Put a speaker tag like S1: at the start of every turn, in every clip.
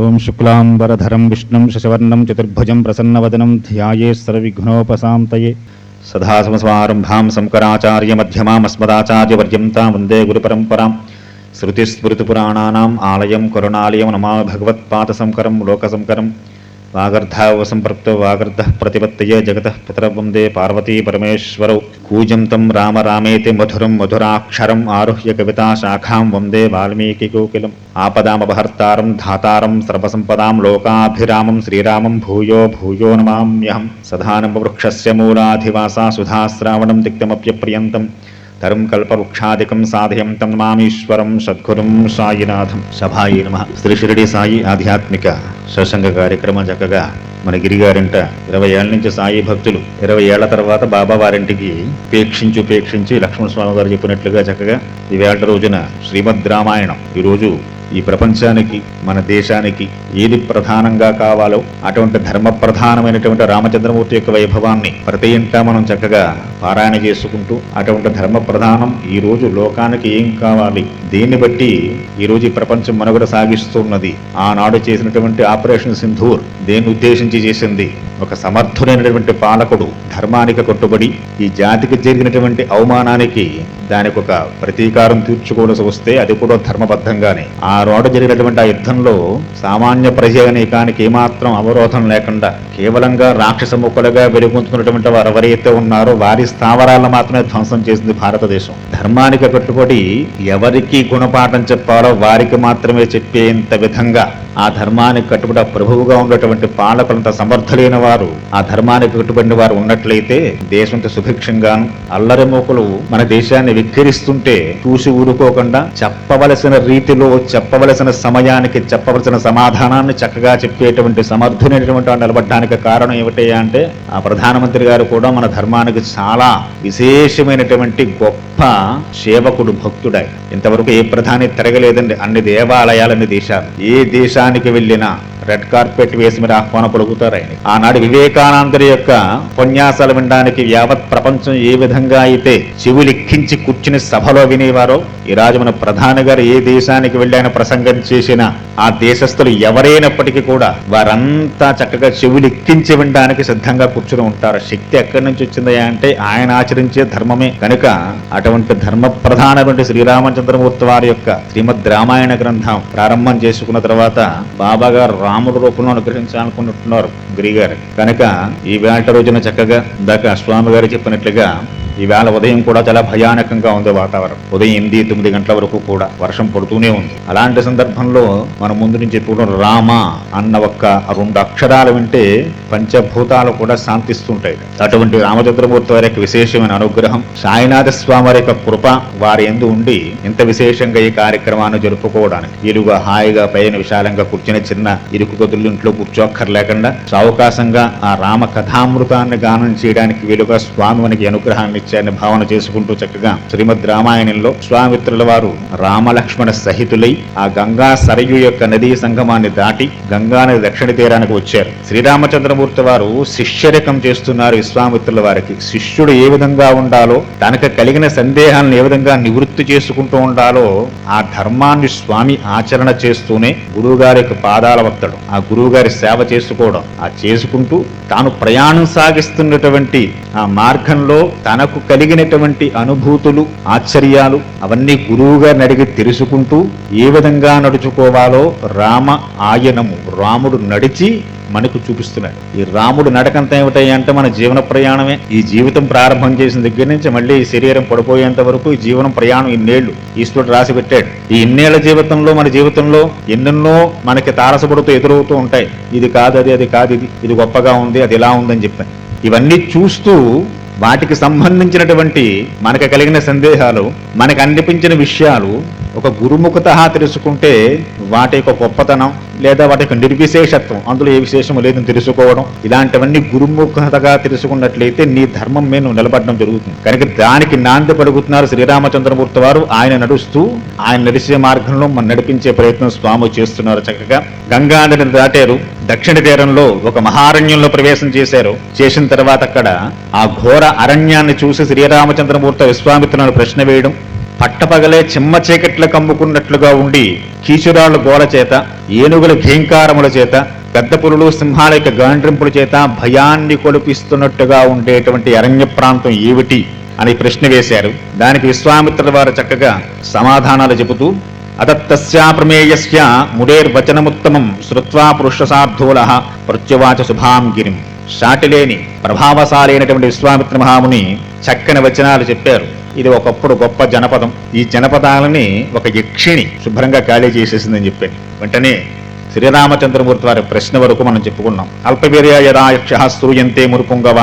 S1: ఓం శుక్లాంబరధరం విష్ణుం శశవర్ణం చతుర్భుజం ప్రసన్నవదనం ధ్యాయేత్ సర్వవిఘ్నోపశాంతయే. సదాశివసమారంభాం శంకరాచార్యమధ్యమామస్మదాచార్యపర్యంతాం వందే గురుపరంపరాం. శృతిస్మృతిపురాణానాం ఆలయం కరుణాలయం నమామి భగవత్పాదశంకరం లోకశంకరం. వాగర్ధావసంపృక్తో వాగర్ధః ప్రతిపత్తయే జగతః పితరౌ వందే పార్వతీ పరమేశ్వరౌ. కూజంతం రామ రామేతి మధురం మధురాక్షరం ఆరుహ్య కవితాశాఖాం వందే వాల్మీకికోకిలం. ఆపదామపహర్తారం ధాతారం సర్వసంపదాం లోకాభిరామం శ్రీరామం భూయో భూయో నమామ్యహం. సదానవవృక్షస్య మూలాధివాసా సుధాశ్రావణం తిక్తమప్యప్రియంతం తరం కల్పవృక్షాదికం సాధయం తం నమామీశ్వరం సద్గురుం సాయినాథం. సభాయి నమః. శ్రీ షిరిడి సాయి ఆధ్యాత్మిక సత్సంగ కార్యక్రమం చక్కగా మన గిరిగారింట 20 ఏళ్ల నుంచి సాయి భక్తులు 20 ఏళ్ల తర్వాత బాబా వారింటికి ఉపేక్షించి లక్ష్మణస్వామి గారు చెప్పినట్లుగా చక్కగా ఈవేళ రోజున శ్రీమద్ రామాయణం ఈరోజు ఈ ప్రపంచానికి మన దేశానికి ఏది ప్రధానంగా కావాలో అటువంటి ధర్మ ప్రధానమైనటువంటి రామచంద్రమూర్తి యొక్క వైభవాన్ని ప్రతి ఇంటా మనం చక్కగా పారాయణ చేసుకుంటూ అటువంటి ధర్మ ప్రధానం ఈ రోజు లోకానికి ఏం కావాలి, దేన్ని బట్టి ఈ రోజు ఈ ప్రపంచం మనుగడ సాగిస్తున్నది. ఆనాడు చేసినటువంటి ఆపరేషన్ సింధూర్ దేన్ని ఉద్దేశించి చేసింది? ఒక సమర్థుడైనటువంటి పాలకుడు ధర్మానికి కట్టుబడి ఈ జాతికి జరిగినటువంటి అవమానానికి దానికి ఒక ప్రతీకారం తీర్చుకోవాల్సి వస్తే అది కూడా ధర్మబద్ధంగానే. ఆ రోడ్డు జరిగినటువంటి ఆ యుద్ధంలో సామాన్య ప్రజానీకానికి ఏమాత్రం అవరోధం లేకుండా కేవలంగా రాక్షస ముక్కలుగా వెలుగొందుతున్నటువంటి వారు ఎవరైతే ఉన్నారో వారి స్థావరాలను మాత్రమే ధ్వంసం చేసింది భారతదేశం. ధర్మానికి కట్టుబడి ఎవరికి గుణపాఠం చెప్పాలో వారికి మాత్రమే చెప్పేంత విధంగా ఆ ధర్మానికి కట్టుబడి ప్రభువుగా ఉన్నటువంటి పాలకులంత సమర్థులైన వారు, ఆ ధర్మానికి కట్టుబడిన వారు ఉన్నట్లయితే దేశంతో సుభిక్షంగాను, అల్లరి మూకలు మన దేశాన్ని విక్కిరిస్తుంటే చూసి ఊరుకోకుండా చెప్పవలసిన రీతిలో చెప్పవలసిన సమయానికి చెప్పవలసిన సమాధానాన్ని చక్కగా చెప్పేటువంటి సమర్థులైనటువంటి నిలబడడానికి కారణం ఏమిటి అంటే ఆ ప్రధానమంత్రి గారు కూడా మన ధర్మానికి చాలా విశేషమైనటువంటి గొప్ప సేవకుడు, భక్తుడై. ఇంతవరకు ఏ ప్రధాని తిరగలేదండి అన్ని దేవాలయాలన్నీ దేశాలు. ఏ దేశానికి వెళ్ళినా రెడ్ కార్పెట్ వేసి మీరు ఆహ్వానం పలుకుతారు ఆయన. ఆనాడు వివేకానందుడి యొక్క ఉపన్యాసాలు వినడానికి యావత్ ప్రపంచం ఏ విధంగా అయితే చెవులెక్కించి కూర్చుని సభలో వినేవారో ఈ రాజు మన ప్రధాని గారు ఏ దేశానికి వెళ్ళి ఆయన ప్రసంగం చేసినా ఆ దేశస్థులు ఎవరైనప్పటికీ కూడా వారంతా చక్కగా చెవులెక్కించి వినడానికి సిద్ధంగా కూర్చుని ఉంటారు. శక్తి ఎక్కడి నుంచి వచ్చిందయా అంటే ఆయన ఆచరించే ధర్మమే కనుక అటువంటి ధర్మ ప్రధానటువంటి శ్రీరామచంద్రమూర్తి వారి యొక్క శ్రీమద్ రామాయణ గ్రంథం ప్రారంభం చేసుకున్న తర్వాత బాబా గారు రాముడు రూపంలో అనుగ్రహించాలనుకుంటున్నారు గిరిగారు. కనుక ఈ వేట రోజున చక్కగా దాకా స్వామి గారు చెప్పినట్లుగా ఈవేళ ఉదయం కూడా చాలా భయానకంగా ఉంది వాతావరణం. ఉదయం 8-9 గంటల వరకు కూడా వర్షం పడుతూనే ఉంది. అలాంటి సందర్భంలో మనం ముందు నుంచి చెప్పుకోవడం రామ అన్న ఒక్క 2 అక్షరాలు వింటే పంచభూతాలు కూడా శాంతిస్తుంటాయి. అటువంటి రామచంద్రమూర్తి వారి యొక్క విశేషమైన అనుగ్రహం, సాయినాథ స్వామి వారి యొక్క కృప వారి యందు ఉండి ఇంత విశేషంగా ఈ కార్యక్రమాన్ని జరుపుకోవడానికి వీలుగా హాయిగా పైన విశాలంగా కూర్చుని చిన్న ఇరుకు గదులు ఇంట్లో కూర్చోక్కర్లేకుండా సావకాశంగా ఆ రామ కథామృతాన్ని గానం చేయడానికి వీలుగా స్వామి మనకి అనుగ్రహాన్ని భావన చేసుకుంటూ చక్కగా శ్రీమద్ రామాయణంలో విశ్వామిత్రుల వారు రామలక్ష్మణ సహితులై ఆ గంగా సరయు యొక్క నదీ సంగమాన్ని దాటి గంగా నది దక్షిణ తీరానికి వచ్చారు. శ్రీరామచంద్రమూర్తి వారు శిష్యరకం చేస్తున్నారు విశ్వామిత్రుల వారికి. శిష్యుడు ఏ విధంగా ఉండాలో, తనకు కలిగిన సందేహాలను ఏ విధంగా నివృత్తి చేసుకుంటూ ఉండాలో ఆ ధర్మాన్ని స్వామి ఆచరణ చేస్తూనే గురువు గారి యొక్క పాదాల వత్తడం, ఆ గురువు గారి సేవ చేసుకోవడం, ఆ చేసుకుంటూ తాను ప్రయాణం సాగిస్తున్నటువంటి ఆ మార్గంలో తనకు కలిగినటువంటి అనుభూతులు, ఆశ్చర్యాలు అవన్నీ గురువు గారిని అడిగి తెలుసుకుంటూ ఏ విధంగా నడుచుకోవాలో రామ ఆయనము, రాముడు నడిచి మనకు చూపిస్తున్నాడు. ఈ రాముడు నడకంతా ఏమిటంటే మన జీవన ప్రయాణమే. ఈ జీవితం ప్రారంభం చేసిన దగ్గర నుంచి మళ్ళీ ఈ శరీరం పడిపోయేంత వరకు ఈ జీవనం ప్రయాణం ఇన్నేళ్లు ఈశ్వరుడు రాసి పెట్టాడు. ఈ ఇన్నేళ్ల జీవితంలో మన జీవితంలో ఎన్నెన్నో మనకి తారసపడుతూ ఎదురవుతూ ఉంటాయి. ఇది కాదు అది, అది కాదు ఇది, ఇది గొప్పగా ఉంది, అది ఇలా ఉందని చెప్పాను. ఇవన్నీ చూస్తూ వాటికి సంబంధించినటువంటి మనకు కలిగిన సందేహాలు, మనకు అనిపించిన విషయాలు ఒక గురుముఖత తెలుసుకుంటే వాటి యొక్క గొప్పతనం లేదా వాటి యొక్క నిర్విశేషత్వం, అందులో ఏ విశేషము లేదని తెలుసుకోవడం, ఇలాంటివన్నీ గురుముఖతగా తెలుసుకున్నట్లయితే నీ ధర్మం మీద నువ్వు నిలబడడం జరుగుతుంది. కనుక దానికి నాంది పలుకుతున్నారు శ్రీరామచంద్రమూర్తి వారు. ఆయన నడుస్తూ ఆయన నడిచే మార్గంలో మనం నడిపించే ప్రయత్నం స్వామి చేస్తున్నారు. చక్కగా గంగా నదిని దాటారు, దక్షిణ తీరంలో ఒక మహారణ్యంలో ప్రవేశం చేశారు. చేసిన తర్వాత అక్కడ ఆ ఘోర అరణ్యాన్ని చూసి శ్రీరామచంద్రమూర్తి విశ్వామిత్రులను ప్రశ్న వేయడం, పట్టపగలే చిమ్మ చీకట్ల కమ్ముకున్నట్లుగా ఉండి కీచురాళ్ల గోల చేత, ఏనుగుల ఘీంకారముల చేత, పెద్ద పులులు సింహాల యొక్క గాండ్రింపుల చేత భయాన్ని కొలిపిస్తున్నట్టుగా ఉండేటువంటి అరణ్య ప్రాంతం ఏమిటి అని ప్రశ్న వేశారు. దానికి విశ్వామిత్రుల వారు చక్కగా సమాధానాలు చెబుతూ, అతత్తస్యా ప్రమేయస్య ముడేర్వచనముత్తమం శ్రుత్వా పురుషసార్థూలః ప్రత్యువాచ శుభాం గిరిం. సాటిలేని ప్రభావశాలైనటువంటి విశ్వామిత్ర మహాముని చక్కని వచనాలు చెప్పారు. ఇది ఒకప్పుడు గొప్ప జనపదం. ఈ జనపదాలని ఒక యక్షిణి శుభ్రంగా ఖాళీ చేసేసిందని చెప్పాను. వెంటనే శ్రీరామచంద్రమూర్తి వారి ప్రశ్న వరకు మనం చెప్పుకున్నాం. అల్పవీర్య యదా యక్షః శ్రూయంతే మురుపుంగవ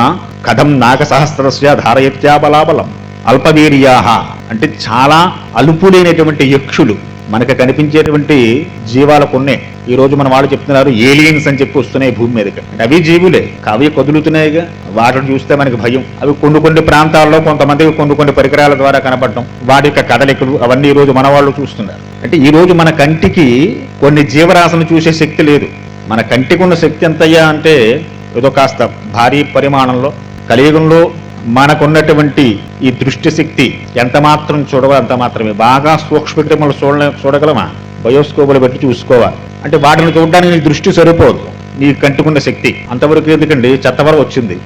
S1: కథం నాగసహస్రస్య ధారయత్యా బలాబలం. అల్పవీర్యాహ అంటే చాలా అలుపులైనటువంటి యక్షులు, మనకు కనిపించేటువంటి జీవాలు కొన్నే. ఈ రోజు మన వాళ్ళు చెప్తున్నారు ఏలియన్స్ అని చెప్పి వస్తున్నాయి భూమి మీదకి. అవి జీవులే, అవి కదులుతున్నాయిగా. వాటిని చూస్తే మనకి భయం. అవి కొన్ని ప్రాంతాల్లో కొంతమందికి కొన్ని పరికరాల ద్వారా కనపడటం, వాటి యొక్క కదలికలు అవన్నీ ఈ రోజు మన వాళ్ళు చూస్తున్నారు. అంటే ఈ రోజు మన కంటికి కొన్ని జీవరాశులను చూసే శక్తి లేదు. మన కంటికి ఉన్న శక్తి ఎంతయ్యా అంటే ఏదో కాస్త భారీ పరిమాణంలో. కలియుగంలో మనకున్నటువంటి ఈ దృష్టి శక్తి ఎంత మాత్రం చూడవో అంత మాత్రమే. బాగా సూక్ష్మక్రిమలు చూడగలమా? బయోస్కోపులు పెట్టి చూసుకోవాలి. అంటే వాటిని చూడడానికి నీ దృష్టి సరిపోదు, నీ కంటికున్న శక్తి. అంతవరకు ఎందుకండి? చెత్తవరం వచ్చింది,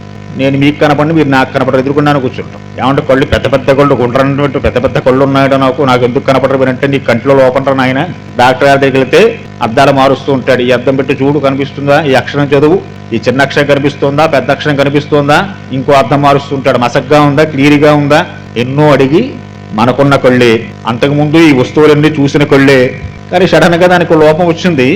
S1: నేను మీకు కనపడి మీరు నాకు కనపడరు, ఎదుర్కొన్నాను కూర్చుంటాం. ఏమంటే కళ్ళు పెద్ద కళ్ళు గుండ్రన్నట్టు పెద్ద కళ్ళు ఉన్నాయో నాకు ఎందుకు కనపడరు అంటే నీ కంటిలో లోపంటారు నాయన. డాక్టర్ గారి దగ్గరికి వెళ్తే అద్దాలు మారుస్తూ ఉంటాడు. ఈ అద్దం పెట్టి చూడు, కనిపిస్తుందా? ఈ అక్షరం చదువు, ఈ చిన్న అక్షరం కనిపిస్తోందా, పెద్ద అక్షరం కనిపిస్తోందా? ఇంకో అద్దం మారుస్తుంటాడు, మసగ్గా ఉందా, క్లియర్గా ఉందా? ఎన్నో అడిగి మనకున్న కళ్ళే, అంతకుముందు ఈ వస్తువులన్నీ చూసిన కళ్ళే. కానీ సడన్ గా దానికి లోపం వచ్చింది.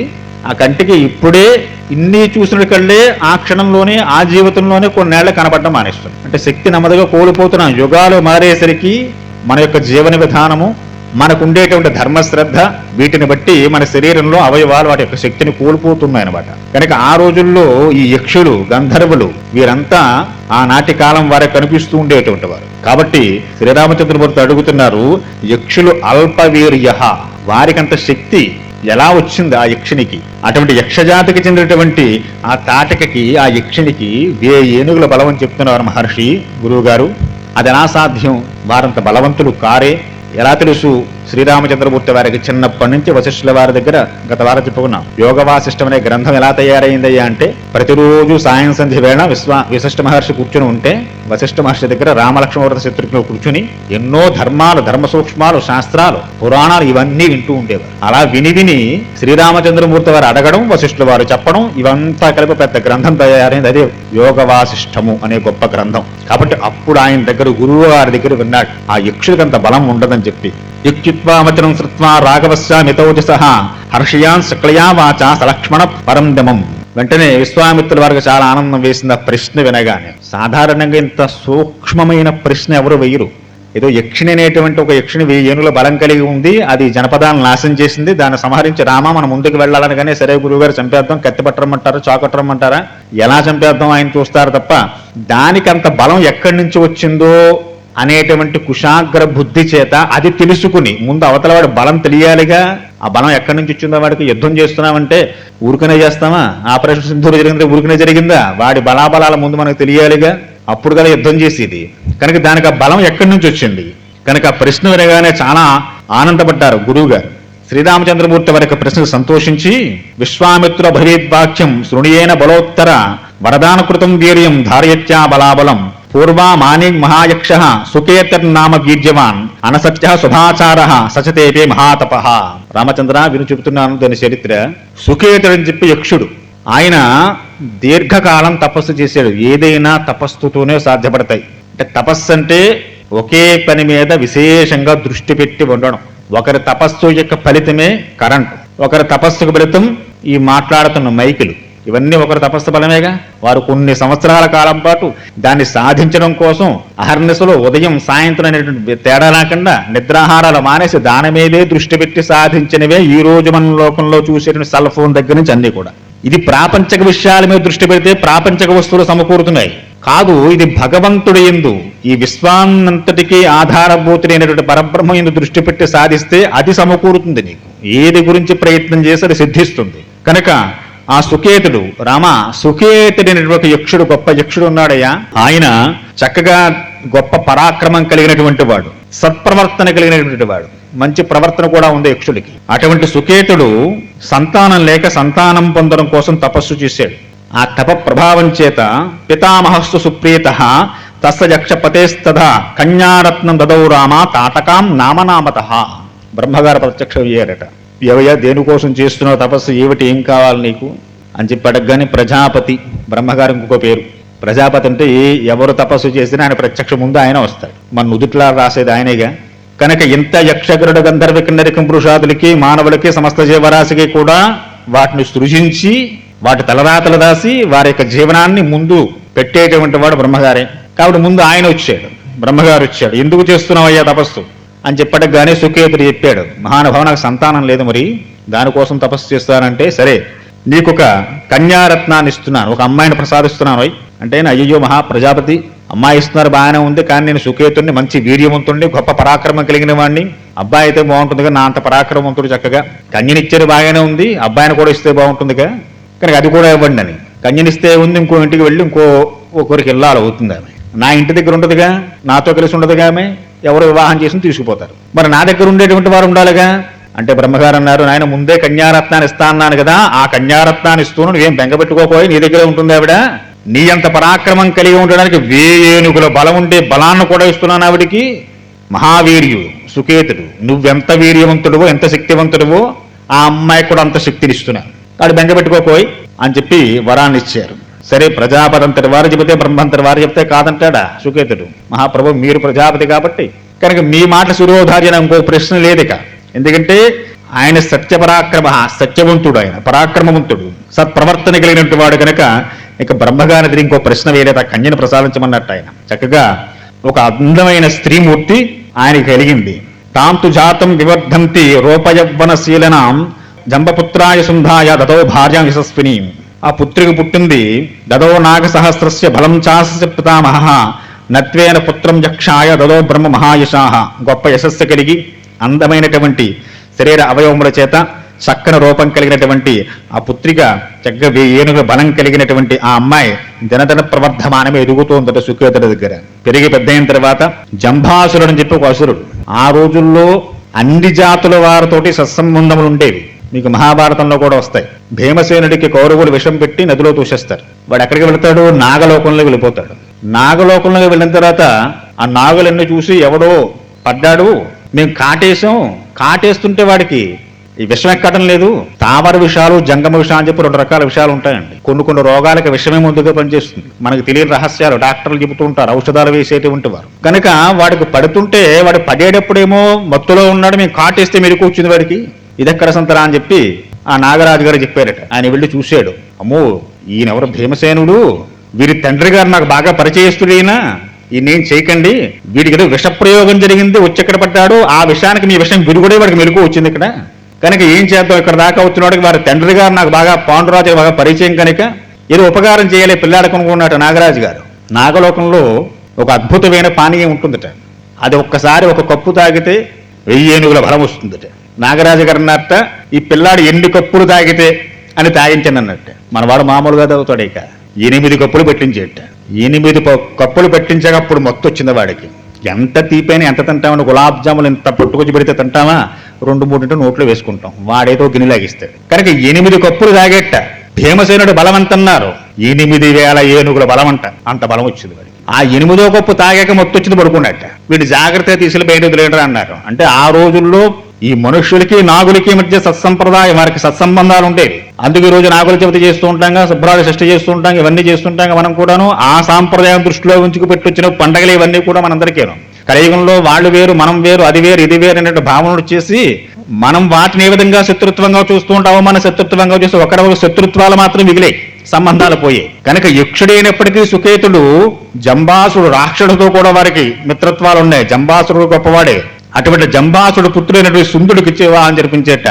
S1: ఆ కంటికి ఇప్పుడే ఇన్ని చూసిన కళ్ళే ఆ క్షణంలోనే ఆ జీవితంలోనే కొన్నేళ్ల కనపడడం మానేస్తుంది. అంటే శక్తి నెమ్మదిగా కోల్పోతున్నాం. యుగాలు మారేసరికి మన యొక్క జీవన విధానము, మనకుండేటువంటి ధర్మశ్రద్ధ, వీటిని బట్టి మన శరీరంలో అవయవాలు వాటి యొక్క శక్తిని కోల్పోతున్నాయన్నమాట. కనుక ఆ రోజుల్లో ఈ యక్షులు, గంధర్వులు వీరంతా ఆనాటి కాలం వారికి కనిపిస్తూ ఉండేటువంటి వారు. కాబట్టి శ్రీరామచంద్రమూర్తి అడుగుతున్నారు, యక్షులు అల్పవీర్య, వారికంత శక్తి ఎలా వచ్చింది ఆ యక్షినికి? అటువంటి యక్షజాతికి చెందినటువంటి ఆ తాటకకి, ఆ యక్షినికి 1000 ఏనుగుల బలం అని చెప్తున్నారు మహర్షి గురువు గారు. అది ఎలా సాధ్యం? వారంత బలవంతులు కారే. ఎలా తెలుసు? శ్రీరామచంద్రమూర్తి వారికి చిన్నప్పటి నుంచి వశిష్ఠుల వారి దగ్గర గత వారం చెప్పుకున్నాం. యోగ వాసిష్టం అనే గ్రంథం ఎలా తయారైందయ్యా అంటే, ప్రతిరోజు సాయం సంధ్య వేళ వశిష్ఠ మహర్షి కూర్చుని ఉంటే వశిష్ఠ మహర్షి దగ్గర రామలక్ష్మణ శత్రుఘ్నులు కూర్చుని ఎన్నో ధర్మాలు, ధర్మ సూక్ష్మాలు, శాస్త్రాలు, పురాణాలు ఇవన్నీ వింటూ ఉండేవారు. అలా విని శ్రీరామచంద్రమూర్తి వారు అడగడం, వశిష్ఠుల వారు చెప్పడం, ఇవంతా కలిపి పెద్ద గ్రంథం తయారైంది. అదే యోగ వాసిష్టము అనే గొప్ప గ్రంథం. కాబట్టి అప్పుడు ఆయన దగ్గర, గురువు వారి దగ్గర విన్నాడు ఆ యక్షుడికంత బలం ఉండదని చెప్పి. యుక్తిత్వామచనం శ్రుత్వా రాఘవస్య మితౌజసః హర్షయాన్ శుక్లయా వాచా సలక్ష్మణ పరందమం. వెంటనే విశ్వామిత్రుల వారికి చాలా ఆనందం వేసింది ఆ ప్రశ్న వినగానే. సాధారణంగా ఇంత సూక్ష్మమైన ప్రశ్న ఎవరు వేయరు. ఏదో యక్షిణి అనేటువంటి ఒక యక్షిణి 1000 ఏనుగుల బలం కలిగి ఉంది, అది జనపదాలను నాశనం చేసింది, దాన్ని సంహరించి రామ మనం ముందుకు వెళ్ళాలనగానే సరే గురువుగారు చంపేద్దాం, కత్తి పట్టరమ్మంటారా, చాకట్టరమ్మంటారా, ఎలా చంపేద్దాం ఆయన చూస్తారు తప్ప, దానికంత బలం ఎక్కడి నుంచి వచ్చిందో అనేటువంటి కుశాగ్ర బుద్ధి చేత అది తెలుసుకుని, ముందు అవతల వాడి బలం తెలియాలిగా. ఆ బలం ఎక్కడి నుంచి వచ్చిందో, వాడికి యుద్ధం చేస్తున్నామంటే ఊరికనే చేస్తామా? ఆపరేషన్ సింధూరు జరిగింది ఊరికనే జరిగిందా? వాడి బలాబలాల ముందు మనకు తెలియాలిగా, అప్పుడు కదా యుద్ధం చేసేది. కనుక దానికి ఆ బలం ఎక్కడి నుంచి వచ్చింది? కనుక ఆ ప్రశ్న వినగానే చాలా ఆనందపడ్డారు గురువు గారు. శ్రీరామచంద్రమూర్తి వారి యొక్క ప్రశ్నకు సంతోషించి, విశ్వామిత్ర భవేద్వాక్యం శృణుయేన బలోత్తర వరదానకృతం వీర్యం ధారయత్యా బలాబలం పూర్వా మాని మహాయక్ష సుకేతర్నామ గీర్జవాన్ అనసత్య శుభాచార సచతేపే మహాతప. రామచంద్ర విను చెబుతున్నాను దాని చరిత్ర. సుకేతుడని చెప్పి యక్షుడు, ఆయన దీర్ఘకాలం తపస్సు చేశాడు. ఏదైనా తపస్సుతోనే సాధ్యపడతాయి. అంటే తపస్సు అంటే ఒకే పని మీద విశేషంగా దృష్టి పెట్టి ఉండడం. ఒకరి తపస్సు యొక్క ఫలితమే కరెంట్, ఒకరి తపస్సుకు ఫలితం ఈ మాట్లాడుతున్న మైకులు. ఇవన్నీ ఒకరి తపస్సు బలమేగా. వారు కొన్ని సంవత్సరాల కాలం పాటు దాన్ని సాధించడం కోసం అహర్నిశలో ఉదయం సాయంత్రం అనేటువంటి తేడా లేకుండా నిద్రాహారాలు మానేసి దాని మీదే దృష్టి పెట్టి సాధించినవే ఈ రోజు మన లోకంలో చూసేటువంటి సెల్ ఫోన్ దగ్గర నుంచి అన్ని కూడా. ఇది ప్రాపంచక విషయాల మీద దృష్టి పెడితే ప్రాపంచక వస్తువులు సమకూరుతున్నాయి. కాదు, ఇది భగవంతుడి యందు, ఈ విశ్వాన్నంతటికీ ఆధారభూతుడైనటువంటి పరబ్రహ్మ యందు దృష్టి పెట్టి సాధిస్తే అది సమకూరుతుంది. నీకు ఏది గురించి ప్రయత్నం చేసి అది సిద్ధిస్తుంది. కనుక ఆ సుకేతుడు సుకేతుడైనటువంటి ఒక యక్షుడు, గొప్ప యక్షుడు ఉన్నాడయ్యా. ఆయన చక్కగా గొప్ప పరాక్రమం కలిగినటువంటి వాడు, సత్ప్రవర్తన కలిగినటువంటి వాడు, మంచి ప్రవర్తన కూడా ఉంది యక్షుడికి. అటువంటి సుకేతుడు సంతానం లేక సంతానం పొందడం కోసం తపస్సు చేశాడు. ఆ తప ప్రభావం చేత పితామహస్సు సుప్రీత తస్య యక్షపతేస్తదా కన్యారత్నం దదౌ రామ తాటకాం నామనామత. బ్రహ్మగారు ప్రత్యక్షం అయ్యారట. ఎవయ్యా దేనికోసం చేస్తున్నావు తపస్సు, ఏమిటి, ఏం కావాలి నీకు అని చెప్పి అడగగానే ప్రజాపతి, బ్రహ్మగారు ఇంకొక పేరు. ప్రజాపతి అంటే ఎవరు తపస్సు చేసినా ఆయన ప్రత్యక్ష ముందు ఆయన వస్తాడు. మన నుదుట్లా రాసేది ఆయనేగా. కనుక ఇంత యక్షగరుడ గంధర్వ కిన్నరికం పురుషాదులకి మానవులకి సమస్త జీవరాశికి కూడా వాటిని సృజించి వాటి తలరాతలు రాసి వారి యొక్క జీవనాన్ని ముందు పెట్టేటువంటి వాడు బ్రహ్మగారే. కాబట్టి ముందు ఆయన వచ్చాడు, బ్రహ్మగారు వచ్చాడు. ఎందుకు చేస్తున్నావయ్యా తపస్సు అని చెప్పడగానే సుకేతుడు చెప్పాడు, మహానుభావ నాకు సంతానం లేదు, మరి దానికోసం తపస్సు చేస్తానంటే సరే నీకొక కన్యారత్నాన్ని ఇస్తున్నాను, ఒక అమ్మాయిని ప్రసాదిస్తున్నాను అంటే అయ్యో ప్రజాపతి అమ్మాయి ఇస్తున్నారు బాగానే ఉంది, కానీ నేను సుకేతుడిని మంచి వీర్యవంతుడిని, గొప్ప పరాక్రమం కలిగిన వాడిని, అబ్బాయి అయితే బాగుంటుందిగా, నా అంత పరాక్రమవంతుడు చక్కగా కన్యనిచ్చేది బాగానే ఉంది, అబ్బాయిని కూడా ఇస్తే బాగుంటుందిగా, కనుక అది కూడా ఇవ్వండి అని. కన్యనిస్తే ఉంది, ఇంకో ఇంటికి వెళ్ళి ఒకరికి ఇల్లాలు అవుతుంది ఆమె, నా ఇంటి దగ్గర ఉండదుగా, నాతో కలిసి ఉండదుగా ఆమె, ఎవరు వివాహం చేసి తీసుకుపోతారు, మరి నా దగ్గర ఉండేటువంటి వారు ఉండాలిగా అంటే బ్రహ్మగారు అన్నారు, నాయన ముందే కన్యారత్నాన్ని ఇస్తా అన్నాను కదా, ఆ కన్యారత్నాన్ని ఇస్తూను నువ్వేం బెంగపెట్టుకోపోయి నీ దగ్గరే ఉంటుంది ఆవిడ, నీ అంత పరాక్రమం కలిగి ఉండడానికి 1000 ఏనుగుల బలం ఉండే బలాన్ని కూడా ఇస్తున్నాను ఆవిడికి. మహావీర్యుడు సుకేతుడు, నువ్వెంత వీర్యవంతుడువో ఎంత శక్తివంతుడువో ఆ అమ్మాయికి కూడా అంత శక్తిని ఇస్తున్నాను, వాడు బెంగపెట్టుకోపోయి అని చెప్పి వరాన్ని ఇచ్చారు. సరే ప్రజాపతి వారు చెబితే బ్రహ్మంతరి వారు చెప్తే కాదంటాడా సుకేతుడు, మహాప్రభు మీరు ప్రజాపతి కాబట్టి కనుక మీ మాట శిరోధార్యన ఇంకో ప్రశ్న లేదిక, ఎందుకంటే ఆయన సత్యపరాక్రమ, సత్యవంతుడు, ఆయన పరాక్రమవంతుడు, సత్ప్రవర్తన కలిగినటువంటి వాడు కనుక ఇక బ్రహ్మగారి ఇంకో ప్రశ్న వేరేదా, కన్యను ప్రసాదించమన్నట్టు ఆయన చక్కగా ఒక అందమైన స్త్రీమూర్తి ఆయనకి కలిగింది. తాంతు జాతం వివర్ధంతి రూపయవ్వనశీలనాం జంబపుత్రాయ సుంధాయ దదో భార్యాం యశస్విని. ఆ పుత్రికి పుట్టింది దదో నాగసహస్రస్య బలం చాస్య పితామహ నత్వేన పుత్రం యక్షాయ దదో బ్రహ్మ మహాయశాహ. గొప్ప యశస్సు కలిగి అందమైనటువంటి శరీర అవయవముల చేత చక్కని రూపం కలిగినటువంటి ఆ పుత్రిక చక్కగా 1000 ఏనుగుల బలం కలిగినటువంటి ఆ అమ్మాయి దినదిన ప్రవర్ధమానమే ఎదుగుతోందట సుకేతుడి దగ్గర. పెరిగి పెద్ద అయిన తర్వాత జంభాసురుడు అని చెప్పి ఒక అసురుడు, ఆ రోజుల్లో అన్ని జాతుల వారితోటి సత్సంబంధములు ఉండేవి, మీకు మహాభారతంలో కూడా వస్తాయి. భీమసేనుడికి కౌరవులు విషం పెట్టి నదిలో తోసేస్తారు, వాడు ఎక్కడికి వెళతాడు, నాగలోకంలోకి వెళ్ళిపోతాడు. నాగలోకంలోకి వెళ్ళిన తర్వాత ఆ నాగులన్నీ చూసి ఎవడో పడ్డాడు, మేము కాటేస్తుంటే వాడికి ఈ విషం ఎక్కడం లేదు, తామర విషాలు జంగమ విషాలు అని చెప్పి 2 రకాల విషయాలు ఉంటాయండి. కొన్ని రోగాలకు విషమే ముందుగా పనిచేస్తుంది, మనకు తెలియని రహస్యాలు డాక్టర్లు చెబుతూ ఉంటారు, ఔషధాలు వేసేటువంటి వారు. కనుక వాడికి పడుతుంటే వాడు పడేటప్పుడేమో మత్తులో ఉన్నాడు, మేము కాటేస్తే మెరుకు వచ్చింది వాడికి, ఇదెక్కడ సంతరా అని చెప్పి ఆ నాగరాజు గారు చెప్పారట. ఆయన వెళ్ళి చూశాడు, అమ్మో ఈయనెవరు భీమసేనుడు, వీరి తండ్రి గారు నాకు బాగా పరిచయస్తుడైనా, ఈయనేం చేయకండి, వీడికి ఏదో విష ప్రయోగం జరిగింది, వచ్చి ఎక్కడ పడ్డాడు, ఆ విషయానికి మీ విషయం విరుగుడే వాడికి మెరుకు వచ్చింది ఇక్కడ, కనుక ఏం చేద్దాం, ఇక్కడ దాకా వచ్చినవాడికి వారి తండ్రి గారు నాకు బాగా పాండురాజు బాగా పరిచయం కనుక ఏదో ఉపకారం చేయాలి పిల్లాడు కొనుక్కున్నాడు నాగరాజు గారు. నాగలోకంలో ఒక అద్భుతమైన పానీయం ఉంటుందట, అది ఒక్కసారి ఒక కప్పు తాగితే 1000 ఏనుగుల బలం వస్తుందట. నాగరాజు గారు అన్నట్ట ఈ పిల్లాడు ఎన్ని కప్పులు తాగితే అని తాగించండి అన్నట్ట. మనవాడు మామూలుగా తాగుతాడు, ఇక 8 కప్పులు పెట్టించేట. 8 కప్పులు పెట్టించగప్పుడు మొత్తం వచ్చింది వాడికి. ఎంత తీపైన ఎంత తింటామని, గులాబ్ జాములు ఎంత పట్టుకొచ్చి పెడితే తింటామా, 2-3 నోట్లో వేసుకుంటాం, వాడేదో గిన్నెలాగిస్తాడు. కనుక 8 కప్పులు తాగేట. భీమసేనుడు బలం ఎంతన్నారు, 8000 ఏనుగుల బలం అంట, అంత బలం వచ్చింది వాడికి. ఆ 8వ కప్పు తాగాక మొత్తం వచ్చింది పడుకున్నట్ట. వీడు జాగ్రత్తగా తీసుకెళ్ళి బయట వదిలేయడం అన్నారు. అంటే ఆ రోజుల్లో ఈ మనుష్యులకి నాగులకి మధ్య సత్సంప్రదాయం, వారికి సత్సంబంధాలు ఉండేవి. అందుకు ఈ రోజు నాగుల చవితి చేస్తూ ఉంటాం, శుభ్రాలు షష్ఠి చేస్తూ ఉంటాం, ఇవన్నీ చేస్తుంటాం మనం కూడాను. ఆ సాంప్రదాయం దృష్టిలో ఉంచుకు పెట్టొచ్చిన పండగలు ఇవన్నీ కూడా మనందరికీను. కలియుగంలో వాళ్ళు వేరు మనం వేరు, అది వేరు ఇది వేరు అనే భావనలు చేసి మనం వాటిని ఏ విధంగా శత్రుత్వంగా చూస్తూ ఉంటామో, మన శత్రుత్వంగా చూసి ఒకరి శత్రుత్వాలు మాత్రం మిగిలే, సంబంధాలు పోయాయి. కనుక యక్షుడైనప్పటికీ సుకేతుడు జంబాసుడు రాక్షసుడితో కూడా వారికి మిత్రత్వాలు ఉన్నాయి. జంబాసుడు గొప్పవాడే. అటువంటి జంబాసుడు పుత్రుడైనటువంటి సుందుడికి ఇచ్చే వివాహం జరిపించేట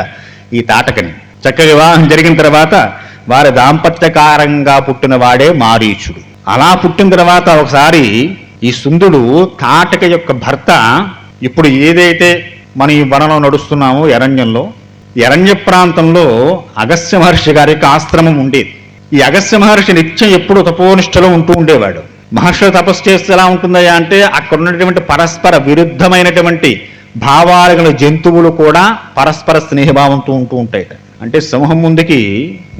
S1: ఈ తాటకని. చక్కగా వివాహం జరిగిన తర్వాత వారి దాంపత్యకారంగా పుట్టిన వాడే మారీచుడు. అలా పుట్టిన తర్వాత ఒకసారి ఈ సుందుడు తాటక యొక్క భర్త, ఇప్పుడు ఏదైతే మనం ఈ వనంలో నడుస్తున్నామో అరణ్యంలో, ఈ అరణ్య ప్రాంతంలో అగస్త్య మహర్షి గారి యొక్క ఆశ్రమం ఉండేది. ఈ అగస్త్య మహర్షి నిత్యం ఎప్పుడు తపోనిష్టలో ఉంటూ ఉండేవాడు. మహర్షులు తపస్సు చేస్తే ఎలా ఉంటుందయ్యా అంటే అక్కడ ఉన్నటువంటి పరస్పర విరుద్ధమైనటువంటి భావాలు గల జంతువులు కూడా పరస్పర స్నేహభావంతో ఉంటూ ఉంటాయి. అంటే సింహం ముందుకి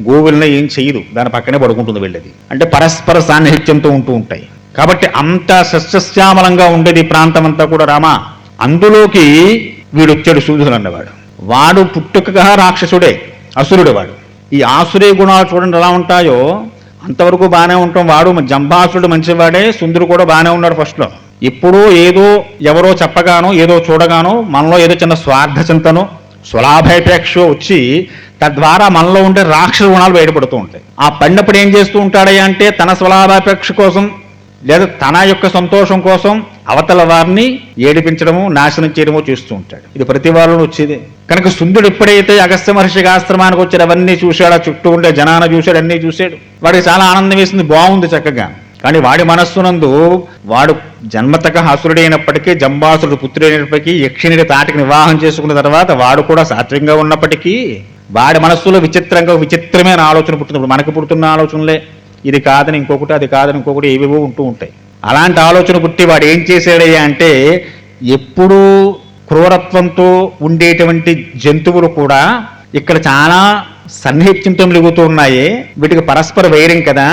S1: గోవులను ఏం చేయదు, దాని పక్కనే పడుకుంటుంది వెళ్ళేది. అంటే పరస్పర సాన్నిహిత్యంతో ఉంటూ ఉంటాయి. కాబట్టి అంత సస్యశ్యామలంగా ఉండేది ఈ ప్రాంతం అంతా కూడా. రామ, అందులోకి వీడొచ్చాడు సూర్యుడు అన్నవాడు. వాడు పుట్టుకగా రాక్షసుడే, అసురుడు వాడు. ఈ ఆసురీ గుణాలు చూడండి ఎలా ఉంటాయో. అంతవరకు బాగానే ఉంటాం. వాడు జంబాసురుడు మంచివాడే, సుందరుడు కూడా బాగానే ఉన్నాడు ఫస్ట్లో. ఇప్పుడు ఏదో ఎవరో చెప్పగానో ఏదో చూడగానో మనలో ఏదో చిన్న స్వార్థ చింతనో స్వలాభాపేక్ష వచ్చి తద్వారా మనలో ఉండే రాక్షస గుణాలు బయటపడుతూ ఉంటాయి. ఆ పడినప్పుడు ఏం చేస్తూ ఉంటాడయ్యా అంటే తన స్వలాభాపేక్ష కోసం లేదా తన యొక్క సంతోషం కోసం అవతల వారిని ఏడిపించడము, నాశనం చేయడమో చేస్తూ ఉంటాడు. ఇది ప్రతి వాళ్ళను వచ్చేది. కనుక సుందుడు ఎప్పుడైతే అగస్త్య మహర్షికి ఆశ్రమానికి వచ్చాడు, అవన్నీ చూశాడు, ఆ చుట్టూ ఉండే జనాన చూశాడు, అన్నీ చూశాడు. వాడికి చాలా ఆనందం వేసింది, బాగుంది చక్కగా. కానీ వాడి మనస్సునందు వాడు జన్మతక అసురుడైనప్పటికీ, జంబాసురుడు పుత్రుడైనప్పటికీ, యక్షిణి తాటికి వివాహం చేసుకున్న తర్వాత వాడు కూడా సాత్వికంగా ఉన్నప్పటికీ వాడి మనస్సులో విచిత్రమైన ఆలోచన పుట్టినప్పుడు మనకు పుడుతున్న ఆలోచనలే ఇది కాదని ఇంకొకటి, అది కాదని ఇంకొకటి, ఏవేవో ఉంటూ ఉంటాయి. అలాంటి ఆలోచన పుట్టి వాడు ఏం చేశాడయ్యా అంటే ఎప్పుడూ క్రూరత్వంతో ఉండేటువంటి జంతువులు కూడా ఇక్కడ చాలా సన్నిహిత్యంతో మిలుగుతూ ఉన్నాయి. వీటికి పరస్పర వైరం కదా,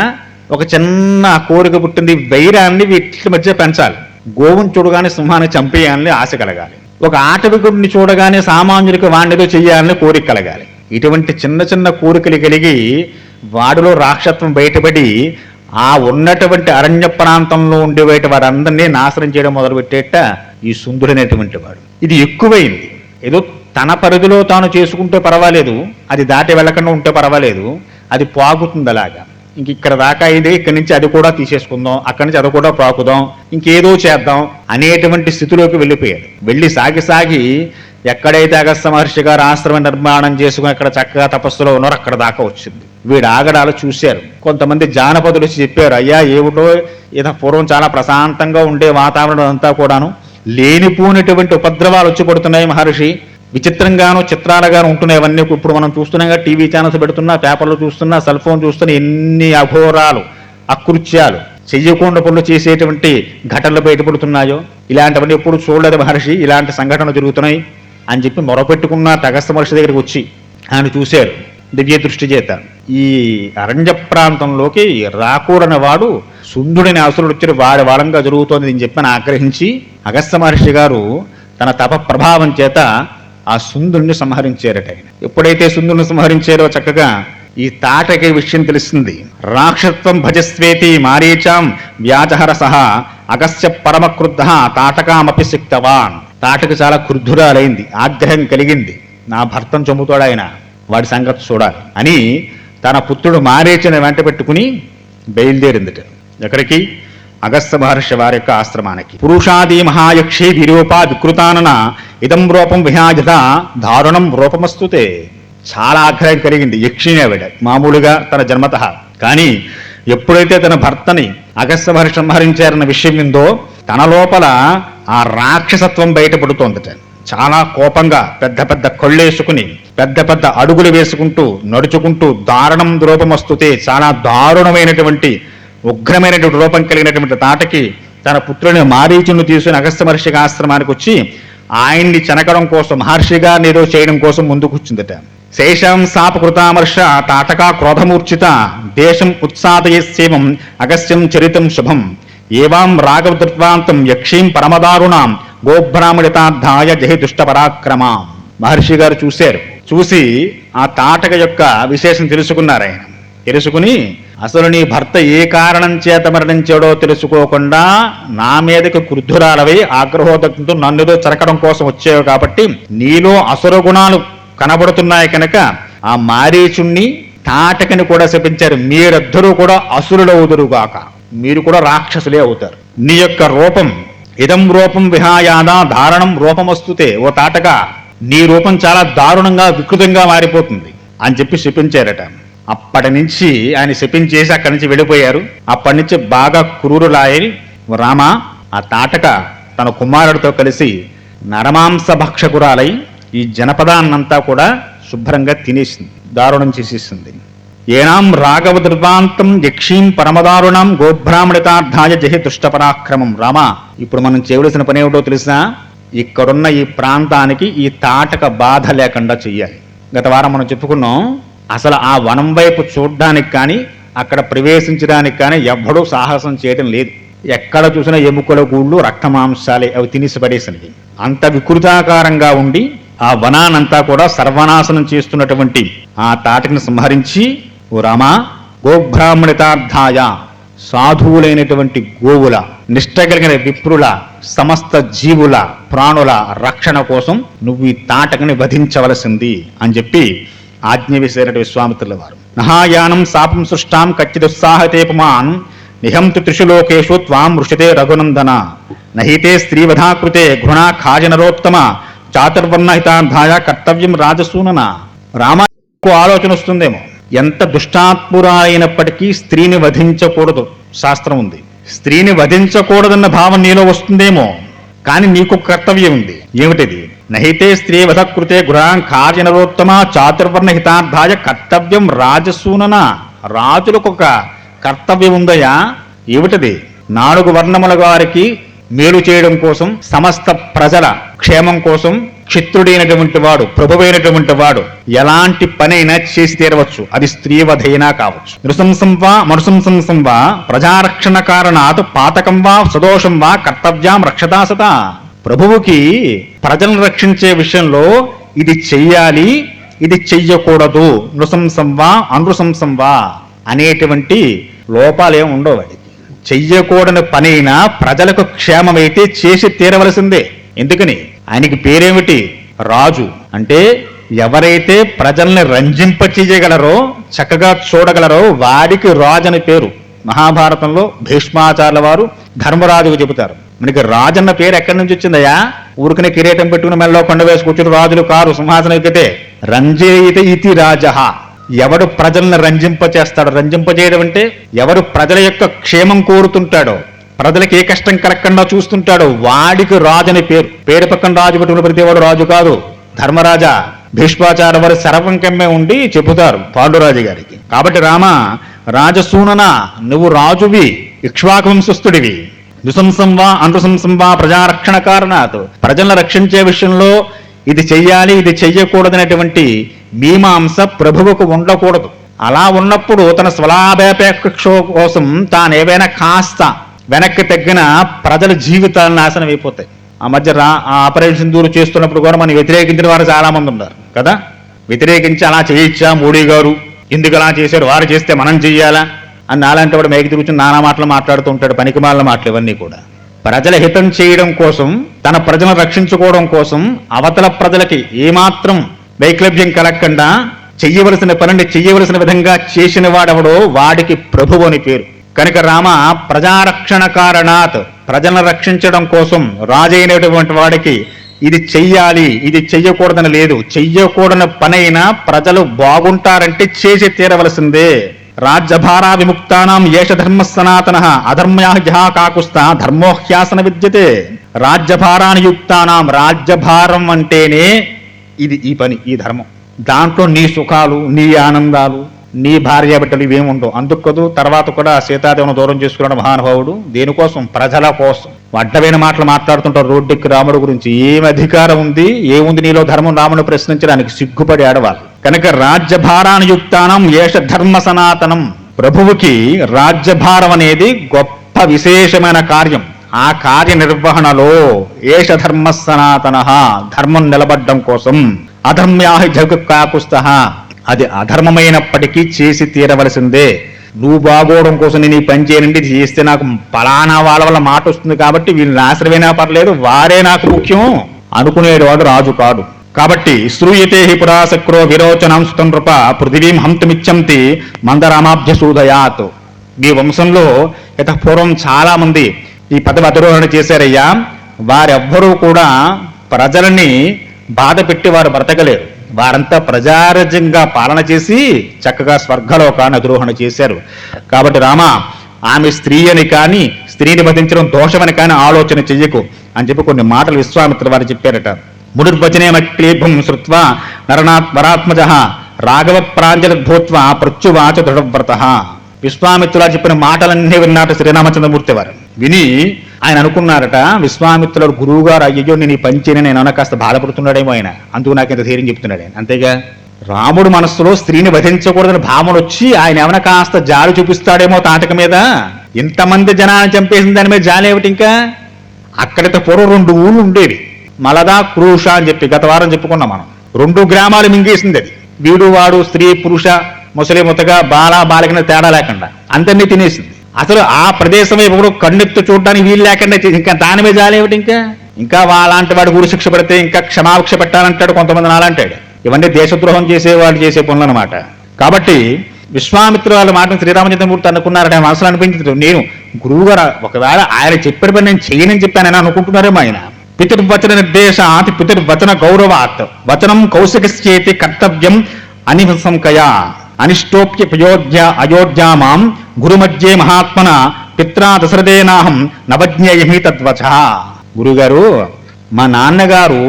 S1: ఒక చిన్న కోరిక పుట్టింది. వైరాన్ని వీటి మధ్య పెంచాలి. గోవుని చూడగానే సింహాన్ని చంపేయాలని ఆశ కలగాలి. ఒక ఆటవికుడిని చూడగానే సామాన్యుడికి వాణ్ణితో చెయ్యాలని కోరిక కలగాలి. ఇటువంటి చిన్న చిన్న కోరికలు కలిగి వాడిలో రాక్షత్వం బయటపడి ఆ ఉన్నటువంటి అరణ్య ప్రాంతంలో ఉండేవాటి వారందరినీ నాశనం చేయడం మొదలుపెట్టేట ఈ సుందుడనేటువంటి వాడు. ఇది ఎక్కువైంది. ఏదో తన పరిధిలో తాను చేసుకుంటే పర్వాలేదు, అది దాటి వెళ్ళకుండా ఉంటే పర్వాలేదు, అది పాకుతుంది అలాగా. ఇంక ఇక్కడ దాకా ఇదే, ఇక్కడి నుంచి అది కూడా తీసేసుకుందాం, అక్కడి నుంచి అది కూడా పాకుదాం, ఇంకేదో చేద్దాం అనేటువంటి స్థితిలోకి వెళ్ళిపోయాడు. వెళ్ళి సాగి ఎక్కడైతే అగస్త్య మహర్షి గారు ఆశ్రమం నిర్మాణం చేసుకుని అక్కడ చక్కగా తపస్సులో ఉన్నారో అక్కడ దాకా వచ్చింది. వీడు ఆగడాలు చూశారు. కొంతమంది జానపదులు వచ్చి చెప్పారు, అయ్యా ఏమిటో ఏదో పూర్వం చాలా ప్రశాంతంగా ఉండే వాతావరణం అంతా కూడాను లేనిపోయినటువంటి ఉపద్రవాలు వచ్చి పడుతున్నాయి మహర్షి. విచిత్రంగాను చిత్రాలుగాను ఉంటున్నాయి. అవన్నీ ఇప్పుడు మనం చూస్తున్నాగా, టీవీ ఛానల్స్ పెడుతున్నా, పేపర్లు చూస్తున్నా, సెల్ ఫోన్ చూస్తున్నా, ఎన్ని అఘోరాలు అకృత్యాలు చెయ్యకుండా పనులు చేసేటువంటి ఘటనలు బయటపడుతున్నాయో. ఇలాంటివన్నీ ఎప్పుడు చూడలేదు మహర్షి, ఇలాంటి సంఘటనలు జరుగుతున్నాయి అని చెప్పి మొరపెట్టుకున్న అగస్త్య మహర్షి దగ్గరికి వచ్చి ఆయన చూశారు దివ్య దృష్టి చేత. ఈ అరణ్య ప్రాంతంలోకి రాకూడని వాడు సుందుడిని అసురుడు వచ్చి వాడి వాడంగా జరుగుతోంది అని చెప్పని ఆగ్రహించి అగస్త్య మహర్షి గారు తన తప ప్రభావం చేత ఆ సుందుడిని సంహరించారట. ఆయన ఎప్పుడైతే సుందుడిని సంహరించారో చక్కగా ఈ తాటకి విషయం తెలిసింది. రాక్షత్వం భజస్వేతి మారీచాం వ్యాజహర సహ అగస్త్య పరమక్రుద్ధ తాటకామపి సిక్తవాన్. తాటకి చాలా క్రుద్ధురాలైంది, ఆగ్రహం కలిగింది. నా భర్తను చంపుతాడు ఆయన, వాడి సంగతి చూడాలి అని తన పుత్రుడు మారీచుని వెంట పెట్టుకుని బయలుదేరిందిట. ఎక్కడికి? అగస్త్య మహర్షి వారి యొక్క ఆశ్రమానికి. పురుషాది మహాయక్షి విరూపా వికృతానన ఇదం రూపం విహాజత దారుణం రూపమస్తుతే. చాలా ఆగ్రహం కలిగింది. యక్షిణి ఆవిడ మామూలుగా తన జన్మత. కానీ ఎప్పుడైతే తన భర్తని అగస్త్య మహర్షి సంహరించారన్న విషయం విందో తన లోపల ఆ రాక్షసత్వం బయటపడుతోందట. చాలా కోపంగా పెద్ద పెద్ద కళ్ళేసుకుని పెద్ద పెద్ద అడుగులు వేసుకుంటూ నడుచుకుంటూ దారుణం రూపమస్తుతే, చాలా దారుణమైనటువంటి ఉగ్రమైనటువంటి రూపం కలిగినటువంటి తాటకి తన పుత్రుని మారీచుని తీసుకుని అగస్త్య మహర్షి ఆశ్రమానికి వచ్చి ఆయన్ని చెనకడం కోసం, మహర్షిగా ఏదో చేయడం కోసం ముందుకు వచ్చిందట. శేషం సాపకృతామర్ష తాటకా క్రోధమూర్ఛిత దేశం ఉత్సాదయస్యేవం అగస్త్యం చరితం శుభం ఏవాం రాఘవదృత్వాంతం యక్షీం పరమదారుణాం గోబ్రాహ్మణితార్థాయ జహి దుష్ట పరాక్రమాం. మహర్షి గారు చూశారు. చూసి ఆ తాటక యొక్క విశేషం తెలుసుకున్నారు. ఆయన తెలుసుకుని అసలు నీ భర్త ఏ కారణం చేత మరణించాడో తెలుసుకోకుండా నా మీదకి క్రుద్ధురాలవై ఆగ్రహోదకంతో నన్నుదో చెరకడం కోసం వచ్చావు కాబట్టి నీలో అసుర గుణాలు కనబడుతున్నాయి కనుక ఆ మారీచుణ్ణి తాటకని కూడా శపించారు. మీరిద్దరూ కూడా అసురులవుదురుగాక, మీరు కూడా రాక్షసులే అవుతారు. నీ యొక్క రూపం ఇదం రూపం విహాయాదా దారుణం రూపమస్తుతే. ఓ తాటక, నీ రూపం చాలా దారుణంగా వికృతంగా మారిపోతుంది అని చెప్పి శపించారట. అప్పటి నుంచి ఆయన శపించేసి అక్కడి నుంచి వెళ్ళిపోయారు. అప్పటి నుంచి బాగా క్రూరులాయి రామ ఆ తాటక తన కుమారుడితో కలిసి నరమాంస భక్షకురాలై ఈ జనపదాన్నంతా కూడా శుభ్రంగా తినేసింది, దారుణం చేసేసింది. ఏనాం రాఘవ దుర్వాంతం యక్షీం పరమదారుణం గోబ్రాహ్మణితార్థాయ జహి దుష్టపరాక్రమం. రామా, ఇప్పుడు మనం చేయవలసిన పని ఏమిటో తెలుసా? ఇక్కడున్న ఈ ప్రాంతానికి ఈ తాటక బాధ లేకుండా చెయ్యాలి. గత వారం మనం చెప్పుకున్నాం, అసలు ఆ వనం వైపు చూడ్డానికి కానీ అక్కడ ప్రవేశించడానికి కానీ ఎవ్వడూ సాహసం చేయడం లేదు. ఎక్కడ చూసినా ఎముకల గూళ్ళు, రక్తమాంసాలే అవి తినేసి పడేసినవి. అంత వికృతాకారంగా ఉండి ఆ వనానంతా కూడా సర్వనాశనం చేస్తున్నటువంటి ఆ తాటకిని సంహరించి, ఓ రామా, గోబ్రాహ్మణితార్థాయ, సాధువులైనటువంటి గోవుల, నిష్ట కలిగిన విప్రుల, సమస్త జీవుల ప్రాణుల రక్షణ కోసం నువ్వు ఈ తాటకని వధించవలసింది అని చెప్పి ఆజ్ఞ వేసేట విశ్వామిత్రుల వారు. నహాయానం శాపం సృష్టాం కచ్చిదుత్సాహతే పుమాన్ నిహంతు త్రిషులోకేషు త్వాం ఋషితే రఘునందన నహితే స్త్రీవధాకృతే ఘృణా ఖాజనరోత్తమ చాతుర్వర్ణహితార్థాయ కర్తవ్యం రాజసూనన. రామాకు ఆలోచన వస్తుందేమో, ఎంత దుష్టాత్మురాయినప్పటికీ స్త్రీని వధించకూడదు శాస్త్రం ఉంది. స్త్రీని వధించకూడదన్న భావం నీలో వస్తుందేమో, కానీ నీకు కర్తవ్యం ఉంది. ఏమిటిది? నహితే స్త్రీ వధకృతే గృహాం కార్యనరోత్తమ చాతుర్వర్ణ హితార్థాయ కర్తవ్యం రాజసూనన. రాజులకు ఒక కర్తవ్యం ఉందయా. ఏమిటది? 4 వర్ణముల వారికి మేలు చేయడం కోసం, సమస్త ప్రజల క్షేమం కోసం క్షిత్రుడైనటువంటి వాడు, ప్రభువైనటువంటి వాడు ఎలాంటి పనైనా చేసి తీరవచ్చు. అది స్త్రీవధైనా కావచ్చు. నృశంసం వా మనుశంసం వా ప్రజారక్షణ కారణాత్ పాతకం వా సదోషం వా కర్తవ్యాం రక్షతాసత. ప్రభువుకి ప్రజలను రక్షించే విషయంలో ఇది చెయ్యాలి, ఇది చెయ్యకూడదు, నృశంసం వా అనృశంసం వా అనేటువంటి లోపాలేం ఉండవు. వాడికి చెయ్యకూడని పనైనా ప్రజలకు క్షేమమైతే చేసి తీరవలసిందే. ఎందుకని? ఆయనకి పేరేమిటి? రాజు. అంటే ఎవరైతే ప్రజల్ని రంజింపచేయగలరో, చక్కగా చూడగలరో వాడికి రాజు అని పేరు. మహాభారతంలో భీష్మాచార్యుల వారు ధర్మరాజుకు చెబుతారు, మనకి రాజు అన్న పేరు ఎక్కడి నుంచి వచ్చిందయ్యా? ఊరికనే కిరీటం పెట్టుకుని మెల్లో కొండ వేసి కూర్చుని రాజులు కారు, సింహాసనం ఎక్కితే. రంజేయిత ఇతి రాజః. ఎవడు ప్రజల్ని రంజింపచేస్తాడో, రంజింపజేయడం అంటే ఎవరు ప్రజల యొక్క క్షేమం కోరుతుంటాడో, ప్రజలకు ఏ కష్టం కలగకుండా చూస్తుంటాడో వాడికి రాజు అని పేరు. పేరు పక్కన రాజు పెట్టుకుని ప్రతివాడు రాజు కాదు. ధర్మరాజా భీష్మాచార్య వారు శరవంకెమ్మే ఉండి చెబుతారు పాండురాజు గారికి. కాబట్టి రామ, రాజసూనన, నువ్వు రాజువి, ఇక్ష్వాకు వంశస్థుడివి. నృశంసం వా అనృశంసం వా ప్రజారక్షణ కారణాత్, ప్రజలను రక్షించే విషయంలో ఇది చెయ్యాలి, ఇది చెయ్యకూడదనేటువంటి మీమాంస ప్రభువుకు ఉండకూడదు. అలా ఉన్నప్పుడు తన స్వలాభాపేక్ష కోసం తానేవైనా కాస్త వెనక్కి తగ్గిన ప్రజల జీవితాలు నాశనం అయిపోతాయి. ఆ మధ్య ఆపరేషన్ సింధూరు చేస్తున్నప్పుడు కూడా మనం వ్యతిరేకించిన వారు చాలా మంది ఉన్నారు కదా. వ్యతిరేకించి అలా చేయొచ్చా మోడీ గారు, ఎందుకు అలా చేశారు, వారు చేస్తే మనం చెయ్యాలా అని నాలాంటి వాడు మేకి తిరుగుతున్న నానా మాటలు మాట్లాడుతూ ఉంటాడు. పనికిమాలిన మాటలు ఇవన్నీ కూడా. ప్రజల హితం చేయడం కోసం, తన ప్రజలను రక్షించుకోవడం కోసం అవతల ప్రజలకి ఏమాత్రం వైక్లభ్యం కలగకుండా చెయ్యవలసిన పనిని చెయ్యవలసిన విధంగా చేసిన వాడెవడో వాడికి ప్రభువు అని పేరు. కనుక రామ, ప్రజారక్షణ కారణాత్, ప్రజలను రక్షించడం కోసం రాజైనటువంటి వాడికి ఇది చెయ్యాలి, ఇది చెయ్యకూడదని లేదు. చెయ్యకూడని పనైనా ప్రజలు బాగుంటారంటే చేసి తీరవలసిందే. రాజ్యభారా విముక్తానాం ఏష ధర్మ సనాతన అధర్మ్యా కాకుస్త ధర్మోహ్యాసన విద్యతే. రాజ్యభారాన్ని యుక్తానాం, రాజ్యభారం అంటేనే ఇది, ఈ పని, ఈ ధర్మం. దాంట్లో నీ సుఖాలు, నీ ఆనందాలు, నీ భార్య బిడ్డలు ఇవేముండవు. అందుకదు తర్వాత కూడా సీతాదేవిని దూరం చేసుకున్నాడు మహానుభావుడు. దేనికోసం? ప్రజల కోసం. అడ్డమైన మాటలు మాట్లాడుతుంటారు రోడ్డుకి రాముడు గురించి. ఏమి అధికారం ఉంది, ఏముంది నీలో ధర్మం? రాముడు ప్రశ్నించడానికి సిగ్గుపడి ఆడవాలి. కనుక రాజ్యభారాన్ని యుక్తానం ఏష ధర్మ సనాతనం. ప్రభువుకి రాజ్యభారం అనేది గొప్ప విశేషమైన కార్యం. ఆ కార్యనిర్వహణలో ఏష ధర్మ సనాతన, ధర్మం నిలబడ్డం కోసం, అధర్మ్యా జగ కాకుస్త, అది అధర్మమైనప్పటికీ చేసి తీరవలసిందే. నువ్వు బాగోవడం కోసం నేను ఈ పని చేయనండి, చేస్తే నాకు పలానా వాళ్ళ వల్ల మాట వస్తుంది కాబట్టి వీళ్ళు నాశనమైనా పర్లేదు, వారే నాకు ముఖ్యం అనుకునేవాడు రాజు కాదు. కాబట్టి శ్రూయతే హి పురాశక్రో విరోచనాంశం నృప పృథివీం హంతుమిచ్చంతి మందరామాభ్యసూదయాత్. మీ వంశంలో పూర్వం చాలా మంది ఈ పదవి అధిరోహణ చేశారయ్యా. వారెవ్వరూ కూడా ప్రజలని బాధ పెట్టి వారు బ్రతకలేరు. వారంతా ప్రజారాజ్యంగా పాలన చేసి చక్కగా స్వర్గలోకాన్ని అధిరోహణ చేశారు. కాబట్టి రామ, ఆమె స్త్రీ అని కానీ, స్త్రీని వధించడం దోషమని కానీ ఆలోచన చెయ్యకు అని చెప్పి కొన్ని మాటలు విశ్వామిత్ర వారు చెప్పారట. ముడుర్వచనే మక్లీభం శృత్వా నరనాథ్ వరాత్మజ రాఘవ ప్రాంజలి భూత్వ ప్రత్యువాచ దృఢవ్రత. విశ్వామిత్రుడు చెప్పిన మాటలన్నీ విన్నాట శ్రీరామచంద్రమూర్తి వారు. విని ఆయన అనుకున్నారట, విశ్వామిత్రుడు గురువు గారు అయ్యో నేను ఈ పంచేని నేను ఏమన్నా కాస్త బాధపడుతున్నాడేమో ఆయన, అందుకు నాకు ఇంత ధైర్యం చెప్తున్నాడు ఆయన. అంతేగా రాముడు మనస్సులో స్త్రీని వధించకూడదని భావన వచ్చి ఆయన ఏమైనా కాస్త జాలి చూపిస్తాడేమో తాటక మీద. ఇంతమంది జనాన్ని చంపేసిన దాని మీద జాలి ఏమిటి? ఇంకా అక్కడితో పూర్వం 2 ఊళ్ళు ఉండేవి, మలదా క్రూష అని చెప్పి గత వారం చెప్పుకున్నాం మనం. 2 గ్రామాలు మింగేసింది అది. వీడు వాడు స్త్రీ పురుష ముసలి ముతగా బాల బాలికన తేడా లేకుండా అందరినీ తినేసింది. అసలు ఆ ప్రదేశం ఇప్పుడు కన్నెత్తు చూడడానికి వీలు లేకుండా ఇంకా దాని మీద జాలి ఏమిటి? ఇంకా అలాంటి వాడు గురి శిక్ష పడితే ఇంకా క్షమాభిక్ష పెట్టాలంటాడు, కొంతమంది నాలంటాడు. ఇవన్నీ దేశద్రోహం చేసేవాళ్ళు చేసే పనులు అనమాట. కాబట్టి విశ్వామిత్ర వాళ్ళ మాటను శ్రీరామచంద్రమూర్తి అనుకున్నారని మనసులో అనిపించదు. నేను గురువు గారు ఒకవేళ ఆయన చెప్పిన పని నేను చేయనని చెప్పానని అనుకుంటున్నారేమో ఆయన. పితృవచన నిర్దేశాత్ పితృవచన గౌరవాత్ వచనం కౌశికశ్చేతి కర్తవ్యం అనిశంకయా అనిష్టోప్య అయోధ్యామాం గురుమధ్యే మహాత్మన పిత్రా దశరథేనాహం నవజ్ఞేయమి తద్వచ. గురుగారు, మా నాన్నగారు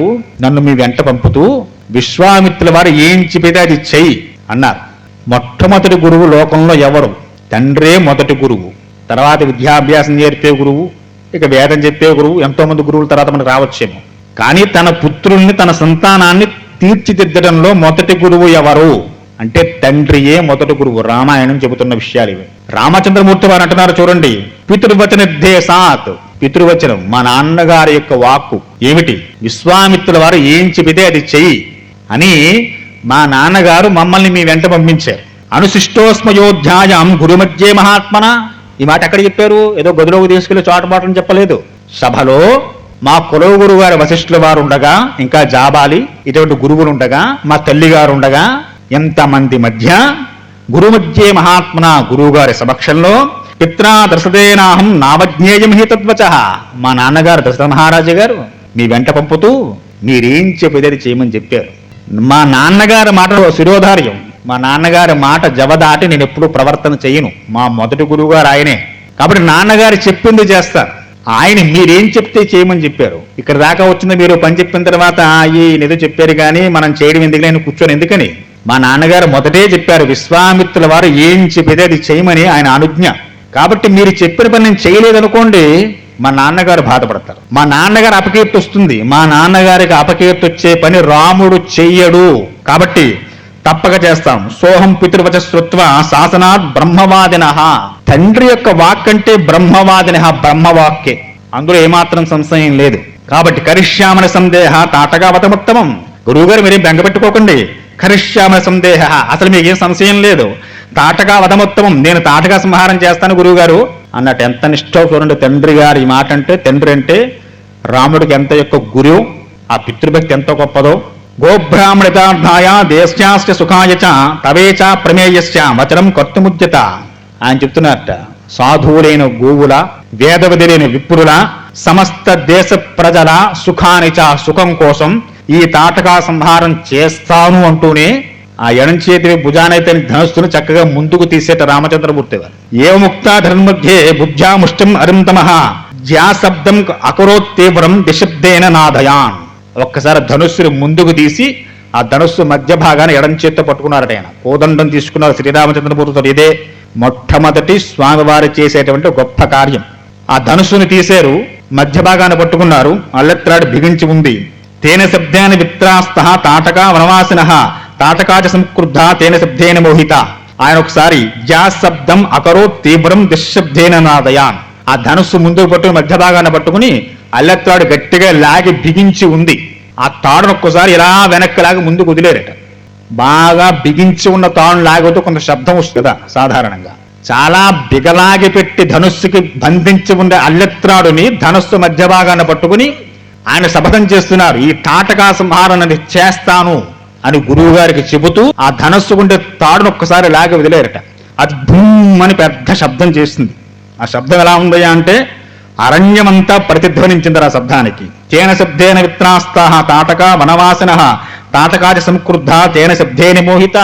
S1: నన్ను మీ వెంట పంపుతూ విశ్వామిత్రుల వారు ఏం చెప్పేది అది చెయ్యి అన్నారు. మొట్టమొదటి గురువు లోకంలో ఎవరు? తండ్రే మొదటి గురువు. తర్వాత విద్యాభ్యాసం నేర్పే గురువు, ఇక వేదం చెప్పే గురువు, ఎంతో మంది గురువుల తర్వాత మనకు రావచ్చేమో. కానీ తన పుత్రుల్ని తన సంతానాన్ని తీర్చిదిద్దడంలో మొదటి గురువు ఎవరు అంటే తండ్రియే మొదటి గురువు. రామాయణం చెబుతున్న విషయాలు ఇవి. రామచంద్రమూర్తి వారు అంటున్నారు చూడండి, పితృవచన నిర్దేశాత్. పితృవచనం మా నాన్నగారి యొక్క వాక్కు ఏమిటి? విశ్వామిత్రుల వారు ఏం చెబితే అది చెయ్యి అని మా నాన్నగారు మమ్మల్ని మీ వెంట పంపించారు. అనుశిష్టోస్మయోధ్యాయం గురుమధ్యే మహాత్మన. ఈ మాట ఎక్కడ చెప్పారు? ఏదో గదిలోకి తీసుకెళ్లి చోటపాటని చెప్పలేదు. సభలో మా కులవు గురువు గారు వశిష్ఠుల వారు ఉండగా, ఇంకా జాబాలి ఇటువంటి గురువులు ఉండగా, మా తల్లి గారు ఉండగా, ఎంతమంది మధ్య గురుమధ్యే మహాత్మన గురువు గారి సమక్షంలో పిత్రా దశరథేనాహం నావజ్ఞేయమిహి తద్వచ. మా నాన్నగారు దశరథ మహారాజు గారు మీ వెంట పంపుతూ మీరేం చెప్పేది చేయమని చెప్పారు. మా నాన్నగారి మాట శిరోధార్యం, మా నాన్నగారి మాట జవదాటి నేను ఎప్పుడూ ప్రవర్తన చేయను. మా మొదటి గురువు గారు ఆయనే. కాబట్టి నాన్నగారు చెప్పింది చేస్తారు. ఆయన మీరేం చెప్తే చేయమని చెప్పారు. ఇక్కడ దాకా వచ్చింది మీరు పని చెప్పిన తర్వాత ఏదో చెప్పారు కానీ మనం చేయడం ఎందుకులే అని కూర్చొని ఎందుకని మా నాన్నగారు మొదటే చెప్పారు. విశ్వామిత్రుల వారు ఏం చెప్పేది అది చేయమని ఆయన అనుజ్ఞ. కాబట్టి మీరు చెప్పిన పని నేను చేయలేదనుకోండి, మా నాన్నగారు బాధపడతారు, మా నాన్నగారు అపకీర్తి వస్తుంది. మా నాన్నగారికి అపకీర్తి వచ్చే పని రాముడు చెయ్యడు. కాబట్టి తప్పక చేస్తాం. సోహం పితృవచ శ్రుత్వ శాసనాత్ బ్రహ్మవాదిన. తండ్రి యొక్క వాక్ అంటే బ్రహ్మవాదిన, బ్రహ్మవాక్యే, అందులో ఏమాత్రం సంశయం లేదు. కాబట్టి కరిష్యామన సందేహ తాటగా వతముత్తమం. గురువుగారు మీరేం బెంగపెట్టుకోకండి. కరిష్యామన సందేహ, అసలు మీకేం సంశయం లేదు. తాటగా వధముత్తమం, నేను తాటగా సంహారం చేస్తాను గురువుగారు అన్నట్టు. ఎంత నిష్ఠో చూడండి తండ్రి గారు ఈ మాట అంటే. తండ్రి అంటే రాముడికి ఎంత యొక్క గురువు, ఆ పితృభక్తి ఎంతో గొప్పదో. గోబ్రాహ్మణితార్థాయ దేశ్యాశ్చ సుఖాయ చ తవేచ ప్రమేయస్య వచనం కర్తుముద్యత. ఆయన చెప్తున్నారట, సాధువులైన గోవుల, వేదవదిలైన విప్రుల, సమస్త దేశ ప్రజల సుఖానిచ సుఖం కోసం ఈ తాటకా సంహారం చేస్తాను అంటూనే ఆ ఎడం చేతి భుజానైతే ధనుస్సును చక్కగా ముందుకు తీసేట రామచంద్రమూర్తి గారు. ఏముక్త ధర్మధ్యే బుద్ధ్యాముష్టం అరింతమ జ్యాశబ్దం అకరోత్తీవ్రం దిశబ్దేన నాదయాన్. ఒక్కసారి ధనుస్సును ముందుకు తీసి ఆ ధనుస్సు మధ్య భాగాన్ని ఎడం చేత్తో పట్టుకున్నారట ఆయన. కోదండం తీసుకున్నారు శ్రీరామచంద్రమూర్తితో. ఇదే మొట్టమొదటి స్వామివారు చేసేటువంటి గొప్ప కార్యం. ఆ ధనుస్సుని తీశారు, మధ్య భాగాన్ని పట్టుకున్నారు, అల్లెత్రాడు బిగించి ఉంది. తేన శబ్దేన విత్రాస్త తాటకా వనవాసిన తాటకాచ సంక్రుద్ధ తేన శబ్దేన మోహిత. ఆయన ఒకసారి జ్యాశబ్దం అకరో తీవ్రం దిశబ్దేన నాదయాన్. ఆ ధనుస్సు ముందుకు పట్టుకుని మధ్య భాగాన్ని పట్టుకుని అల్లెత్రాడు గట్టిగా లాగి బిగించి ఉంది. ఆ తాడును ఒక్కసారి ఇలా వెనక్కి లాగి ముందుకు వదిలేరట. బాగా బిగించి ఉన్న తాడును లాగితే కొంత శబ్దం వస్తుంది కదా సాధారణంగా. చాలా బిగలాగి పెట్టి ధనుస్సుకి బంధించి ఉండే అల్లెత్రాడుని ధనుస్సు మధ్య భాగాన్ని పట్టుకుని ఆయన శపథం చేస్తున్నారు, ఈ తాటకా సంహారం చేస్తాను అని గురువు గారికి చెబుతూ ఆ ధనస్సు ఉండే తాడును ఒక్కసారి లాగి వదిలేరట. అది భూమ్ అని పెద్ద శబ్దం చేస్తుంది. ఆ శబ్దం ఎలా ఉందయ్యా అంటే అరణ్యమంతా ప్రతిధ్వనించింది ఆ శబ్దానికి. తేన శబ్దేన విత్రాస్తా తాటకా వనవాసిన తాటకాచ సంక్రుద్ధ తేన శబ్దేన మోహిత.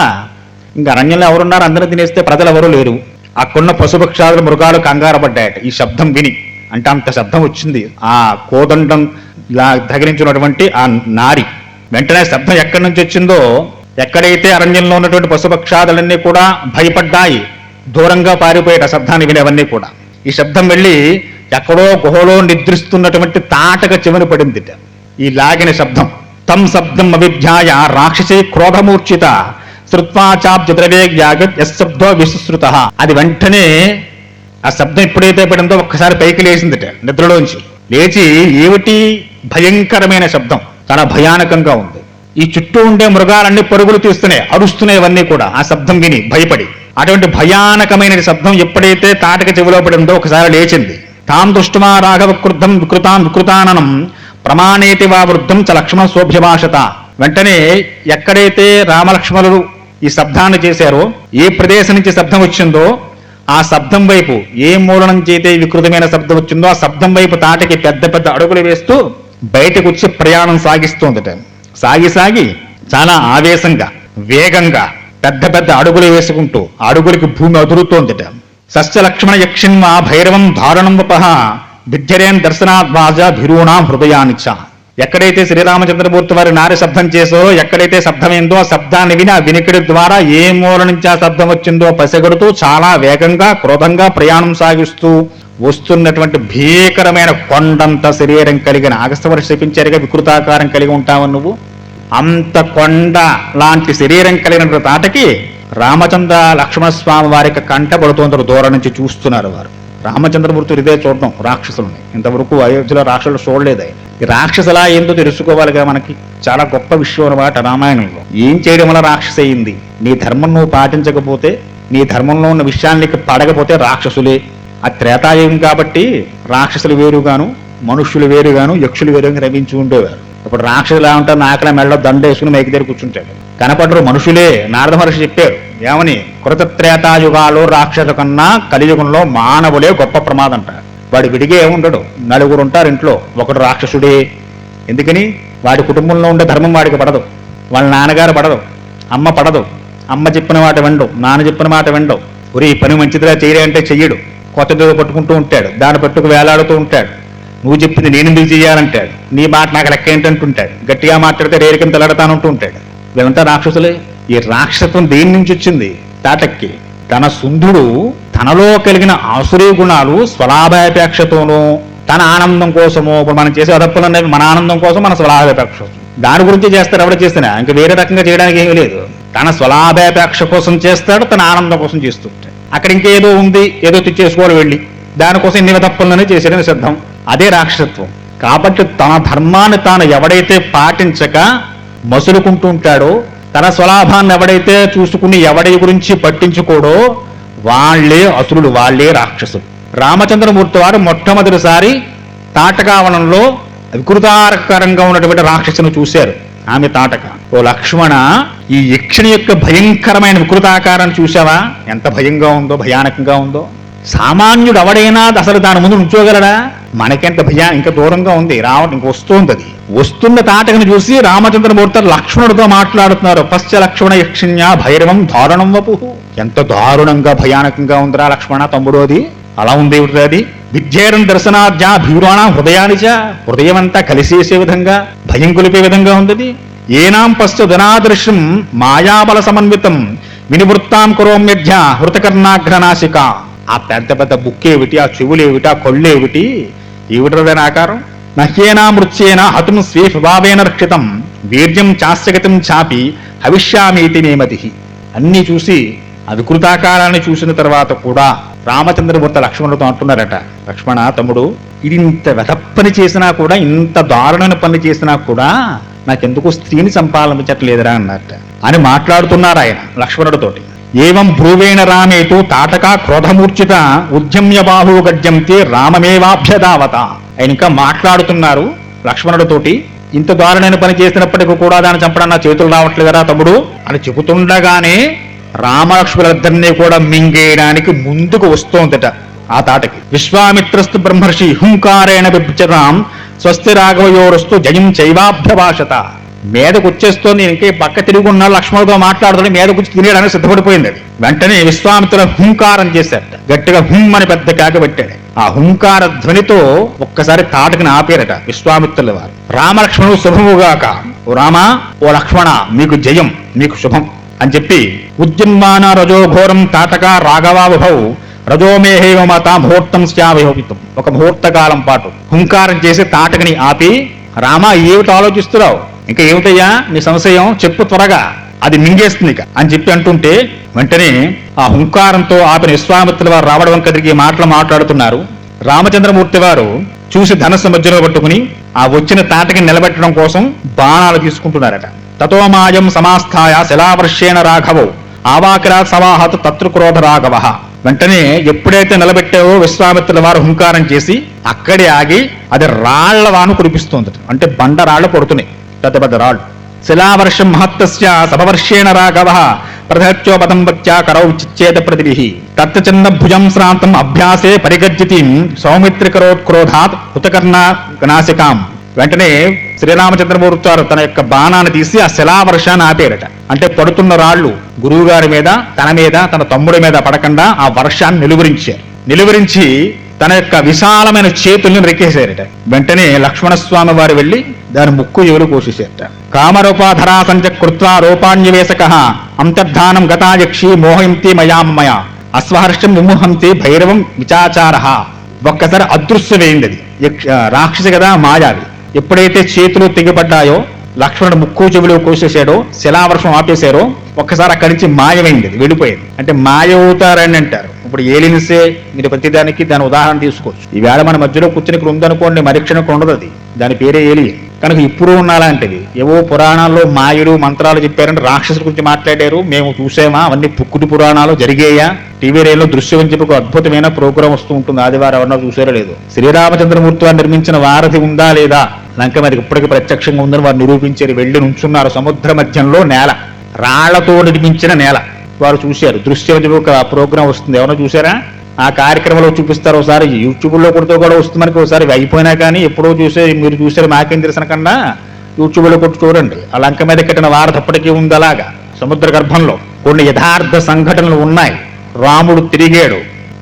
S1: ఇంకా అరణ్యంలో ఎవరున్నారు? అందరూ తినేస్తే ప్రజలు ఎవరు లేరు. అక్కడున్న పశుపక్షాదులు మృగాలు కంగారు పడ్డాయట ఈ శబ్దం విని. అంటే అంత శబ్దం వచ్చింది. ఆ కోదండం ఇలా ధగరించినటువంటి ఆ నారి వెంటనే శబ్దం ఎక్కడి నుంచి వచ్చిందో, ఎక్కడైతే అరణ్యంలో ఉన్నటువంటి పశుపక్షాదులన్నీ కూడా భయపడ్డాయి, దూరంగా పారిపోయేట శబ్దాన్ని వినేవన్నీ కూడా. ఈ శబ్దం వెళ్ళి ఎక్కడో గుహలో నిద్రిస్తున్నటువంటి తాటక చెవిని పడిందిట ఈ లాగిన శబ్దం. తం శబ్దం అవిధ్యాయ రాక్షసే క్రోధమూర్ఛిత శబ్దో విశృత. అది వెంటనే ఆ శబ్దం ఎప్పుడైతే పడిందో ఒక్కసారి పైకి లేచిందిట నిద్రలోంచి. లేచి ఏమిటి భయంకరమైన శబ్దం, చాలా భయానకంగా ఉంది. ఈ చుట్టూ ఉండే మృగాలన్నీ పరుగులు తీస్తున్నాయి, అరుస్తున్నాయివన్నీ కూడా ఆ శబ్దం విని భయపడి. అటువంటి భయానకమైన శబ్దం ఎప్పుడైతే తాటక చెవిలో పడిందో ఒకసారి లేచింది. తాం దృష్టమా రాఘవ క్రుద్ధం వికృతాననం ప్రమాణేతి వా వృద్ధం చ లక్ష్మణ శోభ్యభాషత. వెంటనే ఎక్కడైతే రామలక్ష్మణులు ఈ శబ్దాన్ని చేశారో, ఏ ప్రదేశం నుంచి శబ్దం వచ్చిందో ఆ శబ్దం వైపు, ఏ మూల నుంచి అయితే వికృతమైన శబ్దం వచ్చిందో ఆ శబ్దం వైపు తాటకి పెద్ద పెద్ద అడుగులు వేస్తూ బయటకు వచ్చి ప్రయాణం సాగిస్తోందట. సాగి చాలా ఆవేశంగా, వేగంగా పెద్ద పెద్ద అడుగులు వేసుకుంటూ అడుగులకి భూమి అదురుతోందట. సస్య లక్ష్మణ యక్షిన్వా భైరవం దారుణం వపః దిగ్జరేన్ దర్శనాద్వాజ భిరూణాం హృదయానిచ్చ. ఎక్కడైతే శ్రీరామచంద్రమూర్తి వారి నారి శబ్దం చేశారో, ఎక్కడైతే శబ్దమైందో ఆ శబ్దాన్ని విని ఆ వినికిడి ద్వారా ఏ మూల నుంచి ఆ శబ్దం వచ్చిందో పసిగడుతూ చాలా వేగంగా క్రోధంగా ప్రయాణం సాగిస్తూ వస్తున్నటువంటి భీకరమైన కొండంత శరీరం కలిగిన, అగస్త్యమహర్షి శపించారుగా వికృతాకారం కలిగి ఉంటావని నువ్వు, అంత కొండ లాంటి శరీరం కలిగిన తాటకి రామచంద్ర లక్ష్మణస్వామి వారికి కంటపడుతుంటారు. దూరం నుంచి చూస్తున్నారు వారు. రామచంద్రమూర్తి ఇదే చూడడం రాక్షసులని. ఇంతవరకు అయోధ్యలో రాక్షసులు చూడలేదు. ఈ రాక్షసులా ఏందో తెలుసుకోవాలిగా మనకి. చాలా గొప్ప విషయం అన్నమాట రామాయణంలో. ఏం చేయడం వల్ల రాక్షస అయింది? నీ ధర్మం నువ్వు పాటించకపోతే, నీ ధర్మంలో ఉన్న విషయానికి పడకపోతే రాక్షసులే. ఆ త్రేతాయుగం కాబట్టి రాక్షసులు వేరుగాను, మనుష్యులు వేరుగాను, యక్షులు వేరుగా రమించి ఉండేవారు. ఇప్పుడు రాక్షసులు ఏమంటారు, నాకల మెళ్ళ దండ వేసుకుని మైకి దగ్గర కూర్చుంటాడు. కనపడరు మనుషులే. నారద మహర్షి చెప్పారు ఏమని, కృత త్రేతాయుగాలు రాక్షస కన్నా కలియుగంలో మానవులే గొప్ప ప్రమాదం అంట. వాడు విడిగే ఏముండడు, నలుగురు ఉంటారు ఇంట్లో, ఒకడు రాక్షసుడే. ఎందుకని? వాడి కుటుంబంలో ఉండే ధర్మం వాడికి పడదు, వాళ్ళ నాన్నగారు పడదు, అమ్మ పడదు. అమ్మ చెప్పిన మాట వెండవు, నాన్న చెప్పిన మాట వెండవు. ఒరి పని మంచిదిగా చేయడే అంటే చెయ్యడు, కొత్తదో పట్టుకుంటూ ఉంటాడు, దాని పట్టుకు వేలాడుతూ ఉంటాడు. నువ్వు చెప్పింది నేను ఎందుకు చెయ్యాలంటాడు, నీ మాట నాకు లెక్క ఏంటంటుంటాడు, గట్టిగా మాట్లాడితే రేరికం తెలడతానంటూ ఉంటాడు. వీళ్ళంతా రాక్షసులే. ఈ రాక్షసత్వం దేని నుంచి వచ్చింది? తాటక్కి. తన సుంధుడు తనలో కలిగిన ఆసురీ గుణాలు స్వలాభాపేక్షతోనూ, తన ఆనందం కోసమో, ఇప్పుడు మనం చేసే అదప్పులు అనేవి మన ఆనందం కోసం, మన స్వలాభాపేక్ష కోసం, దాని గురించి చేస్తారు. ఎవరు చేస్తున్నా ఇంకా వేరే రకంగా చేయడానికి ఏమీ లేదు. తన స్వలాభాపేక్ష కోసం చేస్తాడు, తన ఆనందం కోసం చేస్తుంటాడు. అక్కడ ఇంకేదో ఉంది, ఏదో తెచ్చేసుకోవాలి వెళ్ళి, దానికోసం ఇన్ని తప్పులనే చేసేయడం సిద్ధం. అదే రాక్షసత్వం. కాబట్టి తన ధర్మాన్ని తాను ఎవడైతే పాటించక మసులుకుంటూ ఉంటాడో, తన స్వలాభాన్ని ఎవడైతే చూసుకుని ఎవడి గురించి పట్టించుకోడో వాళ్లే అసురులు, వాళ్లే రాక్షసులు. రామచంద్రమూర్తి వారు మొట్టమొదటిసారి తాటకావనంలో వికృతాకారంగా ఉన్నటువంటి రాక్షసును చూశారు. ఆమె తాటక. ఓ లక్ష్మణ, ఈ యక్షిణి యొక్క భయంకరమైన వికృతాకారాన్ని చూసావా? ఎంత భయంగా ఉందో, భయానకంగా ఉందో. సామాన్యుడు ఎవడైనా అసలు దాని ముందు ఉంచోగలడా? మనకెంత ఇంకా దూరంగా ఉంది, రావడం ఇంక వస్తుంది. అది వస్తున్న తాటకను చూసి రామచంద్రమూర్తి లక్ష్మణుడితో మాట్లాడుతున్నారు. పశ్చ లక్ష్మణ యక్షిణ్యా భైరవం దారుణం వపు. ఎంత దారుణంగా భయానకంగా ఉందిరా లక్ష్మణ తమ్ముడు, అది అలా ఉంది. అది విద్యేరం దర్శనాద్యా భీరాణ హృదయానిచ. హృదయం అంతా కలిసేసే విధంగా, భయం కొలిపే విధంగా ఉంది. ఏనాం పశ్చ ధనాదృశ్యం మాయాబల సమన్వితం వినివృత్తాం కురోమ్యధ్య హృతకర్ణాగ్రనాశిక. ఆ పెద్ద పెద్ద బుక్కేమిటి, ఆ చెవులేమిటి, ఆ కళ్ళేమిటి, ఏమిటైన ఆకారం. నహ్యేనా మృత్యేన హతుం స్వే స్వభావేన రక్షితం వీర్యం చాస్యగతం చాపి హవిష్యామీతి నేమతి. అన్నీ చూసి ఆ వికృతాకారాన్ని చూసిన తర్వాత కూడా రామచంద్రమూర్తి లక్ష్మణుడితో అంటున్నారట, లక్ష్మణ తమ్ముడు, ఇది ఇంత వెధప్పని చేసినా కూడా, ఇంత దారుణమైన పని చేసినా కూడా నాకెందుకు స్త్రీని సంపాదించట్లేదురా అన్నట్ట అని మాట్లాడుతున్నారు ఆయన లక్ష్మణుడితోటి. ఏవం భ్రువేణ రామేతు తాటకా క్రోధమూర్ఛిత ఉద్యమ్య బాహు గడ్యంతి రామమేవాభ్యదావత. ఆయన ఇంకా మాట్లాడుతున్నారు లక్ష్మణుడితోటి. ఇంత దారుణమైన పని చేసినప్పటికీ కూడా దాన్ని చంపడం నా చేతులు రావట్లేదురా తమ్ముడు అని చెబుతుండగానే రామలక్ష్మణులిద్దరినీ కూడా మింగేయడానికి ముందుకు వస్తోందట ఆ తాటకి. విశ్వామిత్రస్తు బ్రహ్మర్షి హుంకారేణ బిభ్యతాం స్వస్తి రాఘవయోరస్తు జయం చైవాభ్యభాషత. మీదకు వచ్చేస్తోంది. నేను ఇంకే పక్క తిరిగి ఉన్న లక్ష్మణుడితో మాట్లాడుతుంది, మీదకు వచ్చి తినేయడానికి సిద్ధపడిపోయింది. అది వెంటనే విశ్వామిత్రుల హుంకారం చేశారట. గట్టిగా హుమ్ అని పెద్ద కేక పెట్టాడు. ఆ హుంకార ధ్వనితో ఒక్కసారి తాటకిని ఆపేరట విశ్వామిత్రుల వారు. రామలక్ష్మణుడు శుభముగాక ఓ రామ, ఓ లక్ష్మణ, మీకు జయం, మీకు శుభం అని చెప్పి ఉద్యన్మాన రజోఘోరం తాటక రాఘవాభౌ రజోమేహేవ మాత ముహూర్తం శ్యావిహోపితం. ఒక ముహూర్త కాలం పాటు హుంకారం చేసి తాటకని ఆపి, రామ ఏమిటి ఆలోచిస్తున్నావు, ఇంకా ఏమిటయ్యా నీ సంశయం, చెప్పు త్వరగా, అది మింగేస్తుంది అని చెప్పి అంటుంటే వెంటనే ఆ హుంకారంతో ఆపిన విశ్వామిత్రుల వారు రావడం కదిరికి మాటలు మాట్లాడుతున్నారు. రామచంద్రమూర్తి వారు చూసి ధనస్సు మధ్యలో పట్టుకుని ఆ వచ్చిన తాటకి నిలబెట్టడం కోసం బాణాలు తీసుకుంటున్నారట. తతోమాయం సమాస్థాయ శిలావర్షేణ రాఘవో ఆవాకిరా సవాహత్ తత్రుక్రోధ రాఘవ. వెంటనే ఎప్పుడైతే నిలబెట్టావో విశ్వామిత్రుల వారు హుంకారం చేసి అక్కడే ఆగి అది రాళ్ల వాను కురిపిస్తుంది. అంటే బండ రాళ్లు కొడుతున్నాయి, పెద్ద పెద్ద రాళ్ళు. శిలావర్షం మహత్తస్య సభవర్షేణ రాఘవ ప్రధచ్చోపతం వచ్చా కరౌ చిచ్చేత ప్రతిభిః తత్చన్న భుజం శ్రాంతం అభ్యాసే పరిగజ్జితిం సౌమిత్రికరోత్క్రోధాత్ హుతకర్ణ నాసికాం. వెంటనే శ్రీరామచంద్రమూర్తి వారు తన యొక్క బాణాన్ని తీసి ఆ శిలావర్షాన్ని ఆపేరట. అంటే పడుతున్న రాళ్లు గురువు గారి మీద, తన మీద, తన తమ్ముడి మీద పడకుండా ఆ వర్షాన్ని నిలువరించి తన యొక్క విశాలమైన చేతుల్ని రెక్కేశారట. వెంటనే లక్ష్మణస్వామి వారు వెళ్లి దాని ముక్కు ఎవరు కోసేశారట. కామరూపాధరా సంచ కృత్వా రూపాణ్యవేశక అంతర్ధానం గతాయక్షి మోహయంతి మయామయ అస్వహర్షం విముహంతి భైరవం విచాచార. ఒక్కసారి అదృశ్యమైంది అది. రాక్షసి కదా, మాయావి. ఎప్పుడైతే చేతులు తెగిపడ్డాయో, లక్ష్మణుడు ముక్కు చెవులు కోసేశాడో, శిలావర్షం ఆపేశారో, ఒక్కసారి అక్కడి నుంచి మాయమైంది, అది వెళ్ళిపోయింది. అంటే మాయ అవుతారని అంటారు. ఇప్పుడు ఏలియన్సే మీరు ప్రతిదానికి దాని ఉదాహరణ తీసుకోవచ్చు. ఈవేళ మన మధ్యలో కూర్చుని ఇక్కడ ఉందనుకోండి, మరిక్షణకు ఉండదు అది, దాని పేరే ఏలియన్. కనుక ఇప్పుడు ఉన్నాలాంటివి ఏవో పురాణాల్లో మాయలు మంత్రాలు చెప్పారంటే రాక్షసుల గురించి మాట్లాడారు, మేము చూసామా, అవన్నీ పుక్కుటి పురాణాలు జరిగేయా. టీవీ రేలో దృశ్యం చెప్పి ఒక అద్భుతమైన ప్రోగ్రాం వస్తూ ఉంటుంది, ఆదివారం ఎవరన్నా చూసారో లేదు. శ్రీరామచంద్రమూర్తి వారు నిర్మించిన వారధి ఉందా లేదా, లంక మీదకి ఇప్పటికీ ప్రత్యక్షంగా ఉందని వారు నిరూపించారు. వెళ్లి నుంచున్నారు సముద్ర మధ్యంలో, నేల రాళ్లతో నిర్మించిన నేల. వారు చూశారు. దృశ్యం చెప్పి ఒక ప్రోగ్రాం వస్తుంది, ఎవరన్నా చూసారా? ఆ కార్యక్రమంలో చూపిస్తారు. ఒకసారి యూట్యూబ్లో కొడుతూ కూడా వస్తుంది మనకి. ఒకసారి అయిపోయినా కానీ ఎప్పుడో మీరు చూసారు, మాకేం తెలిసిన కన్నా యూట్యూబ్లో కొట్టు చూడండి. ఆ లంక మీద కట్టిన వారధి అప్పటికీ ఉంది. అలాగా సముద్ర గర్భంలో కొన్ని యథార్థ సంఘటనలు ఉన్నాయి. రాముడు తిరిగాడు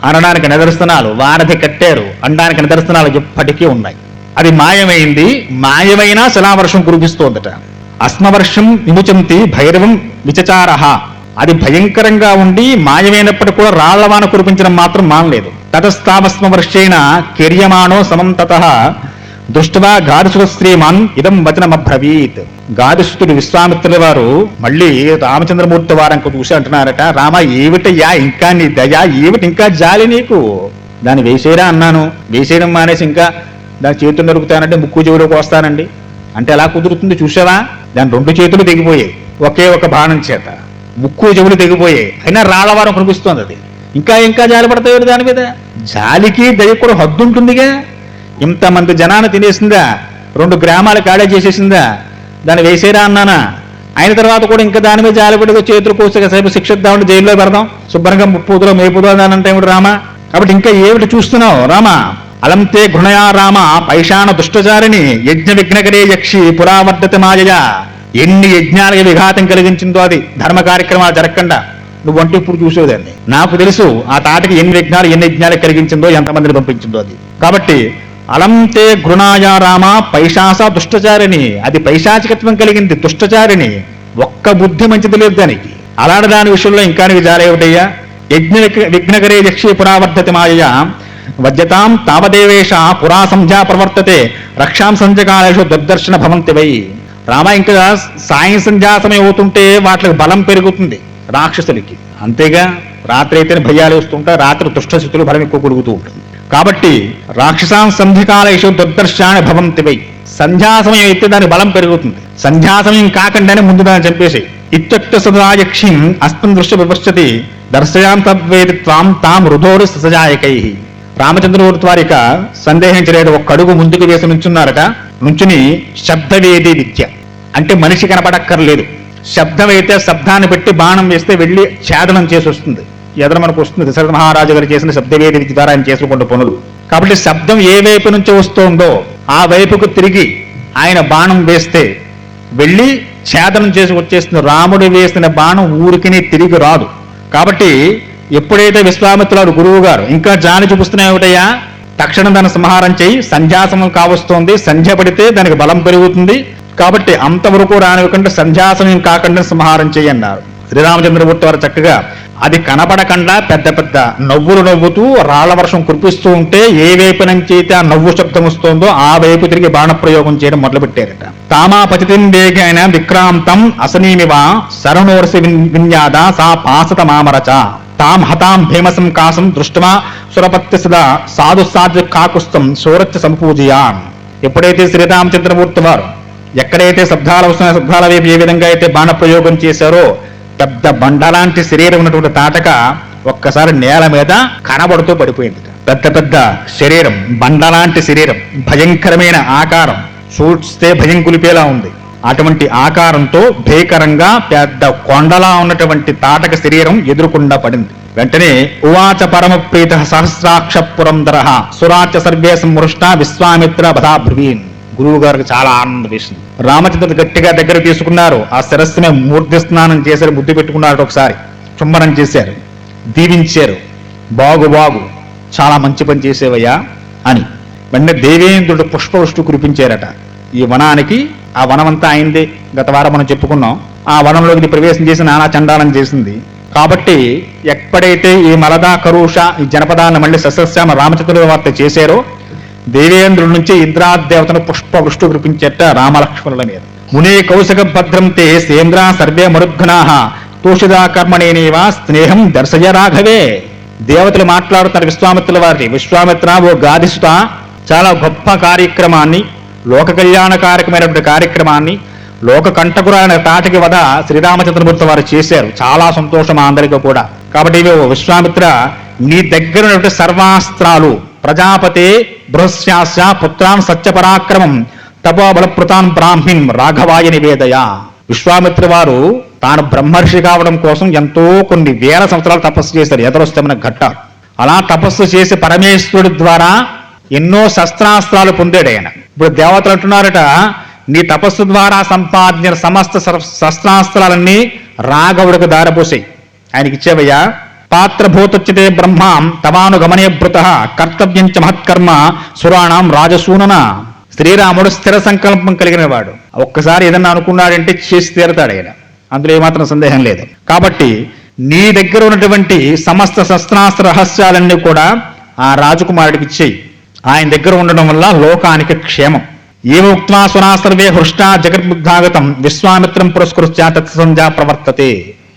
S1: అనడానికి నిదర్శనాలు, వారధి కట్టారు అనడానికి నిదర్శనాలు ఎప్పటికీ ఉన్నాయి. అది మాయమైంది. మాయమైనా శిలావర్షం కురిపిస్తోందట. అస్మవర్షం విముచంతి భైరవం విచచార. అది భయంకరంగా ఉండి మాయమైనప్పటికీ కూడా రాళ్లవాన కురిపించడం మాత్రం మానలేదు. తతస్థావస్మ వర్షేణ కెర్యమాణో సమం తతః దృష్ట్వా గాదిసుడు శ్రీమాన్ ఇదం వచనమబ్రవీత్. గాదిసుడు విశ్వామిత్రుల వారు మళ్ళీ రామచంద్రమూర్తి వారంకు చూసి అంటున్నారట, రామ ఏమిటయ్యా ఇంకా నీ దయ, ఏమిటి ఇంకా జాలి నీకు? దాన్ని వేసేరా అన్నాను, వేసేయడం మానేసి ఇంకా దాని చేతులు నరుకుతానంటే ముక్కు చెవులోకి వస్తానండి అంటే ఎలా కుదురుతుంది? చూసావా, దాని 2 చేతులు తెగిపోయాయి ఒకే ఒక బాణం చేత, ముక్కు చెవులు తెగిపోయాయి. అయినా రాళ్లవారం కనిపిస్తోంది. అది ఇంకా జాలి పడతాయి దాని మీద. జాలికి దయ కూడా హద్దు ఉంటుందిగా. ఇంతమంది జనాన్ని తినేసిందా, 2 గ్రామాలు ఖాళీ చేసేసిందా, దాన్ని వేసేరా అన్నానా? అయిన తర్వాత కూడా ఇంకా దాని మీద జాలి పడితే చేతులు కోస్తే సేపు శిక్షిద్దామంటే జైల్లో పెడదాం, శుభ్రంగా ముప్పుదులో మేపుదో దాని అంటే ఏమిటి రామ? కాబట్టి ఇంకా ఏమిటి చూస్తున్నావు రామ? అలంతే ఘృణయా రామ పైషాణ దుష్టచారిణి యజ్ఞ విఘ్నకరే యక్షి పురావర్ధత మాయయా. ఎన్ని యజ్ఞాలకి విఘాతం కలిగించిందో అది ధర్మ కార్యక్రమాలు జరగకుండా నువ్వంటూ ఇప్పుడు చూసేదాన్ని. నాకు తెలుసు ఆ తాటకి ఎన్ని యజ్ఞాలకు కలిగించిందో, ఎంతమందిని పంపించిందో అది. కాబట్టి అలంతే ఘృణాయా రామ పైశాస దుష్టచారిణి, అది పైశాచికత్వం కలిగింది, దుష్టచారిణి. ఒక్క బుద్ధి మంచిది లేదు దానికి. అలాంటి దాని విషయంలో ఇంకా నీకు జాలేమిటయ్యా? యజ్ఞ విఘ్నకరే యక్షి పురావర్ధతి మాయయా వజ్యతాం తావదేవేశ పురా సంధ్యా ప్రవర్తతే రక్షాం సంధ్యకాలేషు దుర్దర్శన భవంతి వై. రామ ఇంకా సాయం సంధ్యా సమయం అవుతుంటే వాటికి బలం పెరుగుతుంది రాక్షసులకి. అంతేగా, రాత్రి అయితేనే భయాలు వస్తుంటాయి, రాత్రి దుష్టశక్తులు బలం ఎక్కువ కలుగుతూ ఉంటుంది. కాబట్టి రాక్షసాం సంధ్యకాలేషు దుర్దర్శాన్ని భవంతి వై. సంధ్యా సమయం అయితే దాని బలం పెరుగుతుంది. సంధ్యా సమయం కాకుండానే ముందు దాన్ని చంపేసి ఇత్యుక్త సదాయక్షిం అస్మిన్ దృశ్య విపశ్యతి దర్శయాం తద్వేది త్వాం తాం రుధోరు సజాయకై. రామచంద్రమూర్తి వారిక సందేహించలేడు. ఒక్క అడుగు ముందుకు వేసి నుంచున్నారట. నుంచుని శబ్దవేది విద్య అంటే మనిషి కనపడక్కర్లేదు. శబ్దమైతే శబ్దాన్ని బట్టి బాణం వేస్తే వెళ్ళి ఛేదనం చేసి వస్తుంది. ఎదురు మనకు వస్తుంది. దశరథ మహారాజు గారు చేసిన శబ్దవేది విద్య ద్వారా ఆయన చేసుకున్న పనులు. కాబట్టి శబ్దం ఏ వైపు నుంచి వస్తుందో ఆ వైపుకు తిరిగి ఆయన బాణం వేస్తే వెళ్ళి ఛేదనం చేసి వచ్చేస్తుంది. రాముడు వేసిన బాణం ఊరికినే తిరిగి రాదు. కాబట్టి ఎప్పుడైతే విశ్వామిత్రుడు గురువు గారు ఇంకా జాలి చూపిస్తున్నా ఏమిటయ్యా, తక్షణం దాన్ని సంహారం చేయి, సంధ్యాసమం కావస్తోంది, సంధ్య పడితే దానికి బలం పెరుగుతుంది, కాబట్టి అంతవరకు రానివ్వకుండా సంధ్యాసమయం కాకుండా సంహారం చేయన్నారు. శ్రీరామచంద్రమూర్తి వారు చక్కగా అది కనపడకుండా పెద్ద పెద్ద నవ్వులు నవ్వుతూ రాళ్ల వర్షం కురిపిస్తూ ఉంటే ఏ వైపు నుంచి అయితే ఆ నవ్వు శబ్దం వస్తుందో ఆ వైపు తిరిగి బాణప్రయోగం చేయడం మొదలుపెట్టారట. తామాపతిం వేగైన విక్రాంతం అసనీమివ శరణోర్సి విన్యాద సా పాసత మామరచ తాం హతాం భీమసం కాసం దృష్టమా సురపత్య సదా సాధు సాధు కాకుస్తం సూరత్య సంపూజయాన్. ఎప్పుడైతే శ్రీరామచంద్రమూర్తి వారు ఎక్కడైతే శబ్దాలు వస్తున్నాయో శబ్దాల వైపు ఏ విధంగా అయితే బాణప్రయోగం చేశారో పెద్ద బండలాంటి శరీరం ఉన్నటువంటి తాటక ఒక్కసారి నేల మీద కనబడుతూ పడిపోయింది. పెద్ద పెద్ద శరీరం, బండలాంటి శరీరం, భయంకరమైన ఆకారం, చూస్తే భయం కులిపేలా ఉంది. అటువంటి ఆకారంతో భీకరంగా పెద్ద కొండలా ఉన్నటువంటి తాటక శరీరం ఎదురుకుండా పడింది. వెంటనే ఉవాచ పరమ ప్రీత సహస్రాక్ష పురంధర సురాచ సర్వే సంవృష్ట విశ్వామిత్ర బధాబ్రువీన్. గురువు గారికి చాలా ఆనందం వేసింది. రామచంద్రుడు గట్టిగా దగ్గర తీసుకున్నారు. ఆ శిరస్సునే మూర్తి స్నానం చేశారు, ముద్దు పెట్టుకున్నారు, ఒకసారి చుంబనం చేశారు, దీవించారు. బాగు బాగు, చాలా మంచి పని చేసేవయ్యా అని. వెంటనే దేవేంద్రుడు పుష్పవృష్టి కురిపించారట. ఈ వనానికి, ఆ వనమంతా అయింది, గత వారం మనం చెప్పుకున్నాం. ఆ వనంలోకి ప్రవేశం చేసి నానా చండాలం చేసింది. కాబట్టి ఎప్పుడైతే ఈ మలదా కరుష ఈ జనపదాన్ని మళ్ళీ సస్యశ్యామ రామచంద్రుల వార్త చేశారో దేవేంద్రుడి నుంచి ఇంద్రాదేవతను పుష్పవృష్టి కురిపించేట రామలక్ష్మణుల మీద. మునే కౌశక భద్రం తే సేంద్రా సర్వే మరుద్ఘనా తోషిదా కర్మణేనేవ స్నేహం దర్శయ రాఘవే. దేవతలు మాట్లాడుతున్నారు విశ్వామిత్రుల వారిని. విశ్వామిత్ర, ఓ గాదిసుత, చాలా గొప్ప కార్యక్రమాన్ని, లోక కళ్యాణకారకమైనటువంటి కార్యక్రమాన్ని, లోక కంటకురాయన తాటకి వద శ్రీరామచంద్రమూర్తి వారు చేశారు. చాలా సంతోషం మా అందరికీ కూడా. కాబట్టి విశ్వామిత్ర, నీ దగ్గర ఉన్నటువంటి సర్వాస్త్రాలు ప్రజాపతే బృహస్యాస్య పుత్రాన్ సత్యపరాక్రమం తపోబలప్రుతాన్ బ్రాహ్మిన్ రాఘవాయ నివేదయ. విశ్వామిత్ర వారు తాను బ్రహ్మర్షి కావడం కోసం ఎంతో కొన్ని వేల సంవత్సరాలు తపస్సు చేశారు. ఎదరొస్తామన్న ఘట్టాలు. అలా తపస్సు చేసి పరమేశ్వరుడి ద్వారా ఎన్నో శస్త్రాస్త్రాలు పొందాడు ఆయన. ఇప్పుడు దేవతలు అంటున్నారట, నీ తపస్సు ద్వారా సంపాదించిన సమస్త శస్త్రాస్త్రాలన్నీ రాఘవుడికి దారపోసాయి, ఆయనకి ఇచ్చేవయ్యా. పాత్రభూతచ్చితే బ్రహ్మాం తవానుగమనే భృత కర్తవ్యం చ మహత్కర్మ సురాణం రాజసూనన. శ్రీరాముడు స్థిర సంకల్పం కలిగిన వాడు. ఒక్కసారి ఏదన్నా అనుకున్నాడంటే చేసి తీరతాడు ఆయన, అందులో ఏమాత్రం సందేహం లేదు. కాబట్టి నీ దగ్గర ఉన్నటువంటి సమస్త శస్త్రాస్త్ర రహస్యాలన్నీ కూడా ఆ రాజకుమారుడికి ఇచ్చేయి. ఆయన దగ్గర ఉండడం వల్ల లోకానికి క్షేమం. ఏముక్త్వా స్వనాసర్వే హృష్టా జగద్బుద్ధాగతం విశ్వామిత్రం పురస్కృత్యా తత్సంజా ప్రవర్తతే.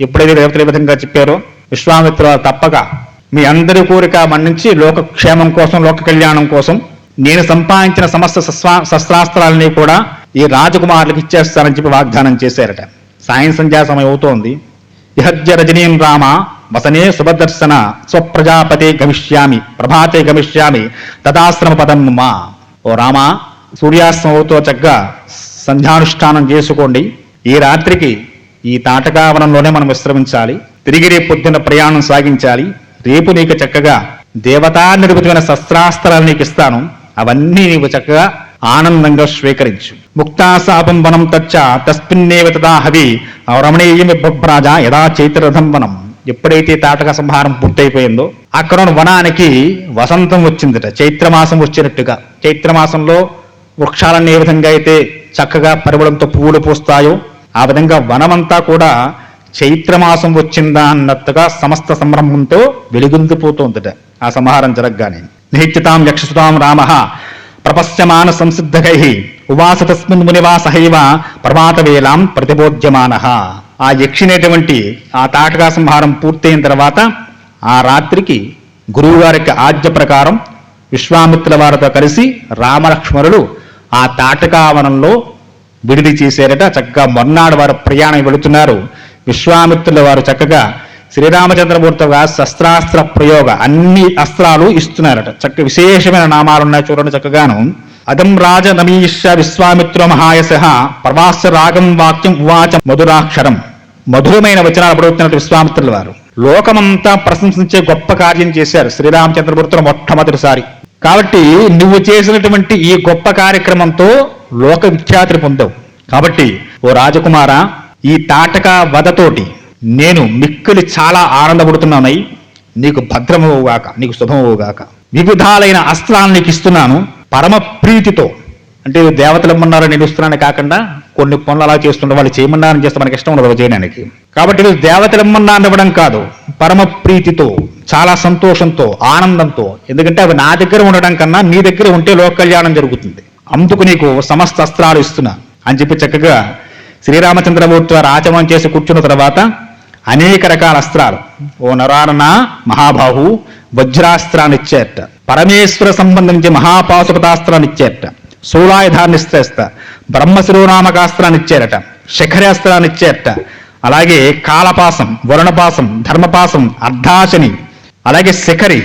S1: ఎప్పుడైతే దేవతలు ఈ విధంగా చెప్పారో విశ్వామిత్ర తప్పక మీ అందరి కోరిక మన్నించి లోకక్షేమం కోసం, లోక కళ్యాణం కోసం నేను సంపాదించిన సమస్త శస్త్రాస్త్రాలని కూడా ఈ రాజకుమారులకు ఇచ్చేస్తానని చెప్పి వాగ్దానం చేశారట. సాయం సంధ్యా సమయం అవుతోంది. ఇహద్య రజనీం రామ వసనే శుభదర్శన స్వప్రజాపతే గమిష్యామి ప్రభాతే గమిష్యామి తదాశ్రమ పదం మా. ఓ రామ, సూర్యాస్తమం అవుతో చక్కగా సంధ్యానుష్ఠానం చేసుకోండి. ఈ రాత్రికి ఈ తాటకావనంలోనే మనం విశ్రమించాలి. తిరిగి రేపు పొద్దున్న ప్రయాణం సాగించాలి. రేపు నీకు చక్కగా దేవతా నిర్మితమైన శస్త్రాస్త్రాలు నీకు ఇస్తాను. అవన్నీ నీవు చక్కగా ఆనందంగా స్వీకరించు. ముక్తాసాపం వనం తచ్చ తస్మిన్నేవ తదా హవి రమణీయం బిభ్రాజ యదా చైత్రరథం వనం. ఎప్పుడైతే తాటక సంహారం పూర్తయిపోయిందో అక్కడ వనానికి వసంతం వచ్చిందట, చైత్రమాసం వచ్చినట్టుగా. చైత్రమాసంలో వృక్షాలన్నీ ఏ విధంగా అయితే చక్కగా పరిమళంతో పువ్వులు పూస్తాయో ఆ విధంగా వనమంతా కూడా చైత్రమాసం వచ్చిందా అన్నట్టుగా సమస్త సంభ్రమంతో వెలుగొందిపోతుందట ఆ సంహారం జరగగానే. నిహిత్యతాం యక్షసుతాం రామ ప్రపశ్యమాన సంసిద్ధకై ఉవాస తస్మిన్ మునివాసహైవ ప్రభాత వేలాం ప్రతిబోధ్యమాన. ఆ యక్షినేటువంటి ఆ తాటకా సంహారం పూర్తయిన తర్వాత ఆ రాత్రికి గురువు గారికి ఆజ్ఞ ప్రకారం విశ్వామిత్రుల వారితో కలిసి రామలక్ష్మణులు ఆ తాటకావనంలో విడిది చేశారట. చక్కగా మొన్నాడు వారు ప్రయాణం వెళుతున్నారు. విశ్వామిత్రుల వారు చక్కగా శ్రీరామచంద్రమూర్తిగా శస్త్రాస్త్ర ప్రయోగ అన్ని అస్త్రాలు ఇస్తున్నారట. చక్క విశేషమైన నామాలు ఉన్నాయి చూడండి చక్కగాను. అదం రాజ నమీష్య విశ్వామిత్ర మహాయశ ప్రవాస్య రాగం వాక్యం ఉవాచ మధురాక్షరం. మధురమైన వచనాలు పడుతున్నట్టు విశ్వామిత్రుల వారు లోకమంతా ప్రశంసించే గొప్ప కార్యం చేశారు శ్రీరామచంద్రమూర్తులు మొట్టమొదటిసారి. కాబట్టి నువ్వు చేసినటువంటి ఈ గొప్ప కార్యక్రమంతో లోక విఖ్యాతిని పొందావు. కాబట్టి ఓ రాజకుమారా, ఈ తాటక వధతోటి నేను మిక్కిలి చాలా ఆనందపడుతున్నానై నీకు భద్రమవుగాక, నీకు శుభమవుగాక. వివిధాలైన అస్త్రాలను నీకు ఇస్తున్నాను. పరమ ప్రీతితో
S2: అంటే దేవతలు ఇమ్మన్నారని నేను ఇస్తున్నాను కాకుండా కొన్ని పనులు అలా చేస్తుంటే వాళ్ళు చేయమన్నారని చేస్తే మనకి ఇష్టం ఉండదు చేయడానికి. కాబట్టి ఇది దేవతలు ఇమ్మన్నారని ఇవ్వడం కాదు, పరమ ప్రీతితో, చాలా సంతోషంతో, ఆనందంతో. ఎందుకంటే అవి నా దగ్గర ఉండడం కన్నా నీ దగ్గర ఉంటే లోక కళ్యాణం జరుగుతుంది. అందుకు నీకు సమస్త అస్త్రాలు ఇస్తున్నా అని చెప్పి చక్కగా శ్రీరామచంద్రమూర్తి వారు ఆచమనం చేసి కూర్చున్న తర్వాత అనేక రకాల అస్త్రాలు, ఓ నరారణ మహాబాహు వజ్రాస్త్రాన్ని ఇచ్చేట, పరమేశ్వర సంబంధించి మహాపాశుపతాస్త్రాన్ని ఇచ్చేట, శూలాయుధాన్ని ఇచ్చేస్తా, బ్రహ్మశిరోనామకాస్త్రాన్ని ఇచ్చారట, శిఖరాస్త్రాన్ని ఇచ్చేట, అలాగే కాలపాసం, వరుణపాసం, ధర్మపాసం, అర్ధాశని, అలాగే శిఖరి,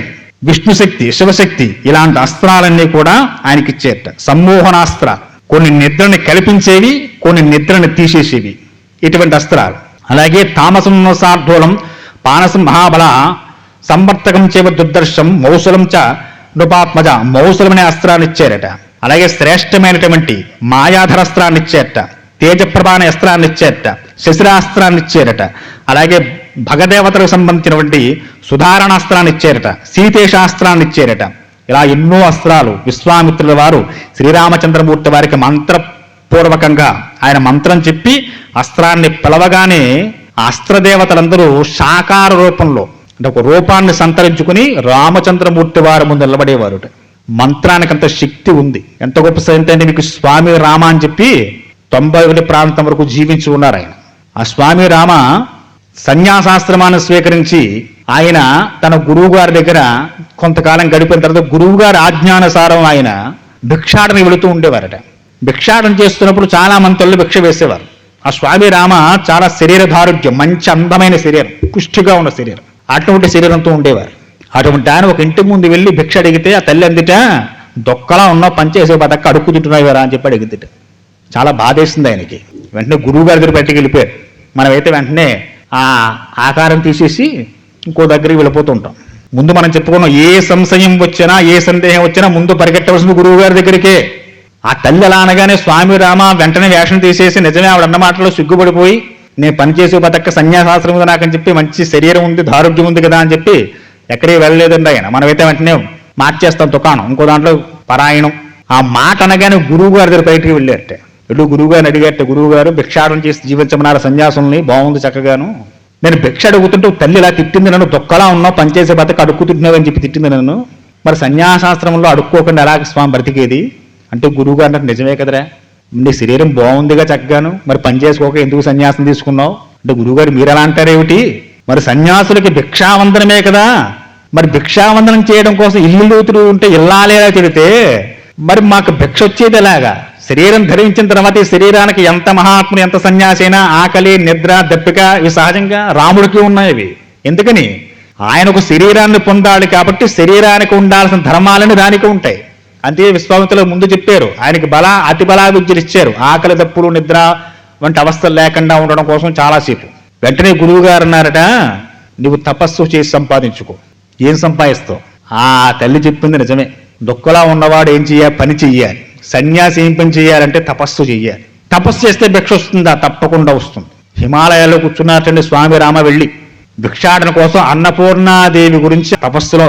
S2: విష్ణుశక్తి, శివశక్తి, ఇలాంటి అస్త్రాలన్నీ కూడా ఆయనకి ఇచ్చేట. సమ్మోహనాస్త్ర, కొన్ని నిద్రని కల్పించేవి, కొన్ని నిద్రని తీసేసేవి, ఇటువంటి అస్త్రాలు. అలాగే తామసం సార్థూలం పానసం మహాబల సంవర్తకం చేవ దుర్దర్శం మౌసులం చ నృపాత్మజ, మౌసులం అనే అస్త్రాన్ని ఇచ్చారట. అలాగే శ్రేష్టమైనటువంటి మాయాధరస్త్రాన్ని ఇచ్చేట, తేజప్రభ అనే అస్త్రాన్ని ఇచ్చేట, శశిరాస్త్రాన్ని ఇచ్చారట. అలాగే భగదేవతలకు సంబంధించినటువంటి సుధారణాస్త్రాన్ని ఇచ్చారట, సీతేశాస్త్రాన్ని ఇచ్చారట. ఇలా ఎన్నో అస్త్రాలు విశ్వామిత్రుల వారు శ్రీరామచంద్రమూర్తి వారికి మంత్రపూర్వకంగా ఆయన మంత్రం చెప్పి అస్త్రాన్ని పిలవగానే అస్త్రదేవతలందరూ సాకార రూపంలో అంటే ఒక రూపాన్ని సంతరించుకుని రామచంద్రమూర్తి వారి ముందు నిలబడేవారు. మంత్రానికి అంత శక్తి ఉంది. ఎంత గొప్ప సంగతి అంటే మీకు స్వామి రామ అని చెప్పి 91 ప్రాంతం వరకు జీవించి ఉన్నారు ఆయన. ఆ స్వామి రామ సన్యాసాశ్రమాన్ని స్వీకరించి ఆయన తన గురువు గారి దగ్గర కొంతకాలం గడిపిన తర్వాత గురువు గారి ఆజ్ఞానుసారం ఆయన భిక్షాటన వెళుతూ ఉండేవారట. భిక్షాటన చేస్తున్నప్పుడు చాలా మంది తల్లి భిక్ష వేసేవారు. ఆ స్వామి రామ చాలా శరీర దారుఢ్యం, మంచి అందమైన శరీరం, పుష్టిగా ఉన్న శరీరం, అటువంటి శరీరంతో ఉండేవారు. అటువంటి ఆయన ఒక ఇంటి ముందు వెళ్ళి భిక్ష అడిగితే ఆ తల్లి అందిట, దొక్కలా ఉన్నా పనిచేసే బతక్క అడుక్కు తింటున్నాయిరా అని చెప్పి అడిగిద్దిట. చాలా బాధేసింది ఆయనకి. వెంటనే గురువు గారి దగ్గర బయటికి వెళ్ళిపోయారు. మనమైతే వెంటనే ఆ ఆకారం తీసేసి ఇంకో దగ్గరికి వెళ్ళిపోతూ ఉంటాం. ముందు మనం చెప్పుకున్నాం, ఏ సంశయం వచ్చినా ఏ సందేహం వచ్చినా ముందు పరిగెట్టవలసిన గురువు గారి దగ్గరికే. ఆ తల్లి అలా అనగానే స్వామి రామ వెంటనే వేషం తీసేసి నిజమే ఆవిడ అన్న మాటలో సిగ్గుపడిపోయి నేను పనిచేసే బతక్క సన్యాసాస్త్రం ఉంది నాకని చెప్పి మంచి శరీరం ఉంది, దారుఢ్యం ఉంది కదా అని చెప్పి ఎక్కడికి వెళ్ళలేదండి ఆయన. మనమైతే వెంటనే మార్చేస్తాం దుకాణం, ఇంకో దాంట్లో పరాయణం. ఆ మాట అనగానే గురువు గారి దగ్గర బయటికి వెళ్ళారట. వీళ్ళు గురువు గారిని అడిగారట, గురువు గారు భిక్షాటన చేసి జీవించమన్నారు సన్యాసుల్ని, బాగుంది చక్కగాను, నేను భిక్ష అడుగుతుంటే తల్లి ఇలా తిట్టింది నన్ను, దొక్కలా ఉన్నావు పనిచేసే బతక అడుక్కుతుంటున్నావు అని చెప్పి తిట్టింది నన్ను, మరి సన్యాసాస్త్రంలో అడుక్కోకుండా ఎలాగ స్వామి బ్రతికేది అంటే గురువు గారు అంటే నిజమే కదరా, నీ శరీరం బాగుందిగా చక్కగాను, మరి పని చేసుకోక ఎందుకు సన్యాసం తీసుకున్నావు అంటే గురువుగారు మీరు ఎలా అంటారేమిటి, మరి సన్యాసులకి భిక్షావందనమే కదా, మరి భిక్షావందనం చేయడం కోసం ఇల్లు ఉంటే ఇల్లాలేలా తిడితే మరి మాకు భిక్ష వచ్చేది ఎలాగా? శరీరం ధరించిన తర్వాత ఈ శరీరానికి ఎంత మహాత్ముడు ఎంత సన్యాసి అయినా ఆకలి, నిద్ర, దప్పిక ఇవి సహజంగా రాముడికి ఉన్నాయి. ఎందుకని ఆయన ఒక శరీరాన్ని పొందాలి కాబట్టి శరీరానికి ఉండాల్సిన ధర్మాలని దానికి ఉంటాయి. అంతే విశ్వామిత్రులు ముందు చెప్పారు, ఆయనకి అతి బలా విద్యలు ఇచ్చారు, ఆకలి, దప్పులు, నిద్ర వంటి అవస్థలు లేకుండా ఉండడం కోసం చాలాసేపు. వెంటనే గురువు గారు అన్నారట, నువ్వు తపస్సు చేసి సంపాదించుకో. ఏం సంపాదిస్తావు? ఆ తల్లి చెప్పింది నిజమే, దుఃఖలా ఉన్నవాడు ఏం చెయ్యాలి? పని చెయ్యాలి. సన్యాసి ఏం పని చేయాలంటే తపస్సు చెయ్యాలి. తపస్సు చేస్తే భిక్ష వస్తుందా? తప్పకుండా వస్తుంది. హిమాలయాల్లో కూర్చున్నట్టండి స్వామి రామ వెళ్ళి భిక్షాటన కోసం అన్నపూర్ణాదేవి గురించి తపస్సులో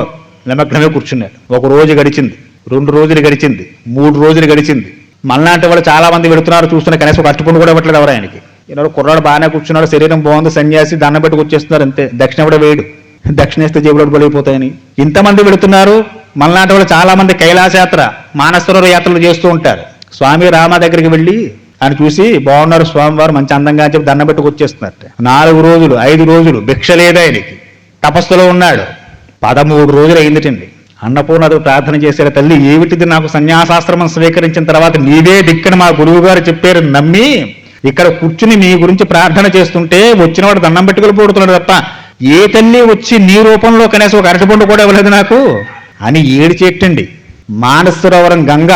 S2: నిమగ్నమే కూర్చున్నాడు. 1 రోజు గడిచింది, 2 రోజులు గడిచింది, 3 రోజులు గడిచింది. మళ్ళాంటి వాళ్ళు చాలా మంది వెళుతున్నారు, చూస్తున్న కనీసం ఒక అట్టుపండు కూడా ఇవ్వట్లేదు ఎవరు ఆయనకి. ఈనాడు కుర్రాడు బాగానే కూర్చున్నాడు, శరీరం బాగుంది, సన్యాసి దండం పెట్టుకు వచ్చేస్తున్నారు అంతే. దక్షిణ కూడా వేయడు, దక్షిణేస్తే జేబులో పడిపోతాయని. ఇంతమంది వెళుతున్నారు. మళ్ళాంటి వాళ్ళు చాలా మంది కైలాసయాత్ర, మానసరోవర యాత్రలు చేస్తూ ఉంటారు. స్వామి రామ దగ్గరికి వెళ్ళి ఆయన చూసి బాగున్నారు స్వామివారు మంచి అందంగా అని చెప్పి దండం పెట్టుకు వచ్చేస్తున్నట్టు. 4 రోజులు 5 రోజులు భిక్ష లేదు ఆయనకి, తపస్సులో ఉన్నాడు. 13 రోజులు అయిందిటండి. అన్నపూర్ణతో ప్రార్థన చేశారు, తల్లి ఏమిటిది, నాకు సన్యాసాశ్రమం స్వీకరించిన తర్వాత నీవే దిక్కని మా గురువు గారు చెప్పారు నమ్మి ఇక్కడ కూర్చుని నీ గురించి ప్రార్థన చేస్తుంటే వచ్చినవాడు దండం పెట్టుకుని పోడుతున్నాడు తప్ప ఏ తల్లి వచ్చి నీ రూపంలో కనీసం ఒక అరటిపండు కూడా ఇవ్వలేదు నాకు అని ఏడిచేట్టండి. మానసరోవరం గంగ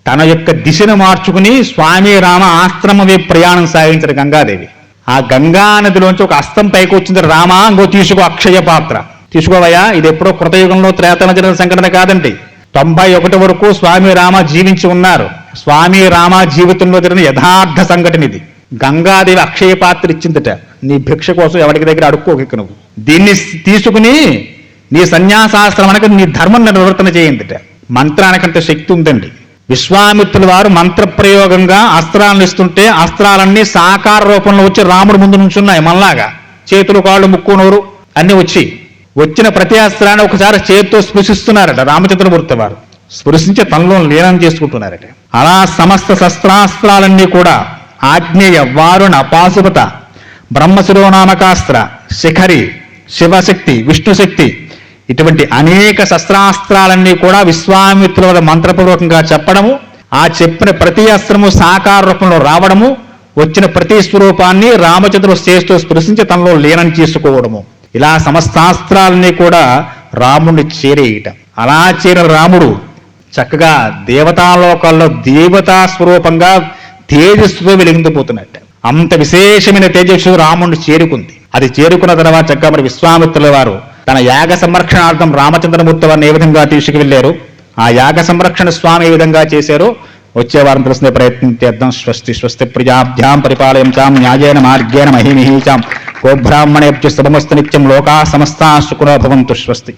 S2: తన యొక్క దిశను మార్చుకుని స్వామి రామ ఆశ్రమమే ప్రయాణం సాగించారు గంగాదేవి. ఆ గంగా నదిలోంచి ఒక అస్తం పైకి వచ్చింది. రామా ఇంకో తీసుకో అక్షయ పాత్ర, తీసుకోవయ్యా, ఇది ఎప్పుడో కృతయుగంలో త్రేతన జరిగిన సంఘటన కాదండి. 91 వరకు స్వామి రామ జీవించి ఉన్నారు. స్వామి రామ జీవితంలో జరిగిన యథార్థ సంఘటన ఇది. గంగాదేవి అక్షయ పాత్ర ఇచ్చిందట, నీ భిక్ష కోసం ఎవరికి దగ్గర అడుక్కోక నువ్వు దీన్ని తీసుకుని నీ సన్యాసాశ్రమానికి నీ ధర్మం నిర్వర్తన చేయిందట. మంత్రానికంత శక్తి ఉందండి. విశ్వామిత్రుల వారు మంత్రప్రయోగంగా అస్త్రాలను ఇస్తుంటే అస్త్రాలన్నీ సాకార రూపంలో వచ్చి రాముడు ముందు నుంచున్నాయి. మనలాగా చేతులు, కాళ్ళు, ముక్కు, నోరు అన్ని వచ్చిన ప్రతి అస్త్రాన్ని ఒకసారి చేతితో స్పృశిస్తున్నారట రామచంద్రమూర్తి వారు. స్పృశించి తనలో లీనం చేసుకుంటున్నారట. అలా సమస్త శస్త్రాస్త్రాలన్నీ కూడా ఆగ్నేయ, వారుణ, పాశుపత, బ్రహ్మశిరోనామకాస్త్ర, శిఖరి, శివశక్తి, విష్ణుశక్తి ఇటువంటి అనేక శస్త్రాస్త్రాలన్నీ కూడా విశ్వామిత్రుల మంత్రపూర్వకంగా చెప్పడము, ఆ చెప్పిన ప్రతి అస్త్రము సాకార రూపంలో రావడము, వచ్చిన ప్రతి స్వరూపాన్ని రామచంద్రుడు చేస్తూ స్పృశించి తనలో లీనం చేసుకోవడము, ఇలా సమస్తాస్త్రాలన్నీ కూడా రాముడిని చేరేయటం. అలా చేరిన రాముడు చక్కగా దేవతాలోకాల్లో దేవతా స్వరూపంగా తేజస్సుతో వెలిగిందిపోతున్నట్టు. అంత విశేషమైన తేజస్సు రాముడిని చేరుకుంది. అది చేరుకున్న తర్వాత చక్కగా మరి విశ్వామిత్రుల వారు తన యాగ సంరక్షణార్థం రామచంద్రమూర్తి వారిని ఏ విధంగా తీసుకువెళ్లారు, ఆ యాగ సంరక్షణ స్వామి ఏ విధంగా చేశారో వచ్చే వారం తెలుసుకునే ప్రయత్నం చేద్దాం. స్వస్తి స్వస్తి ప్రజాభ్యాం పరిపాలయంచాం న్యాయేన మార్గేణ మహిమహీచాం గోబ్రాహ్మణేభ్య శుభమస్తు నిత్యం లోకా సమస్తా సుఖినో భవంతు. స్వస్తి.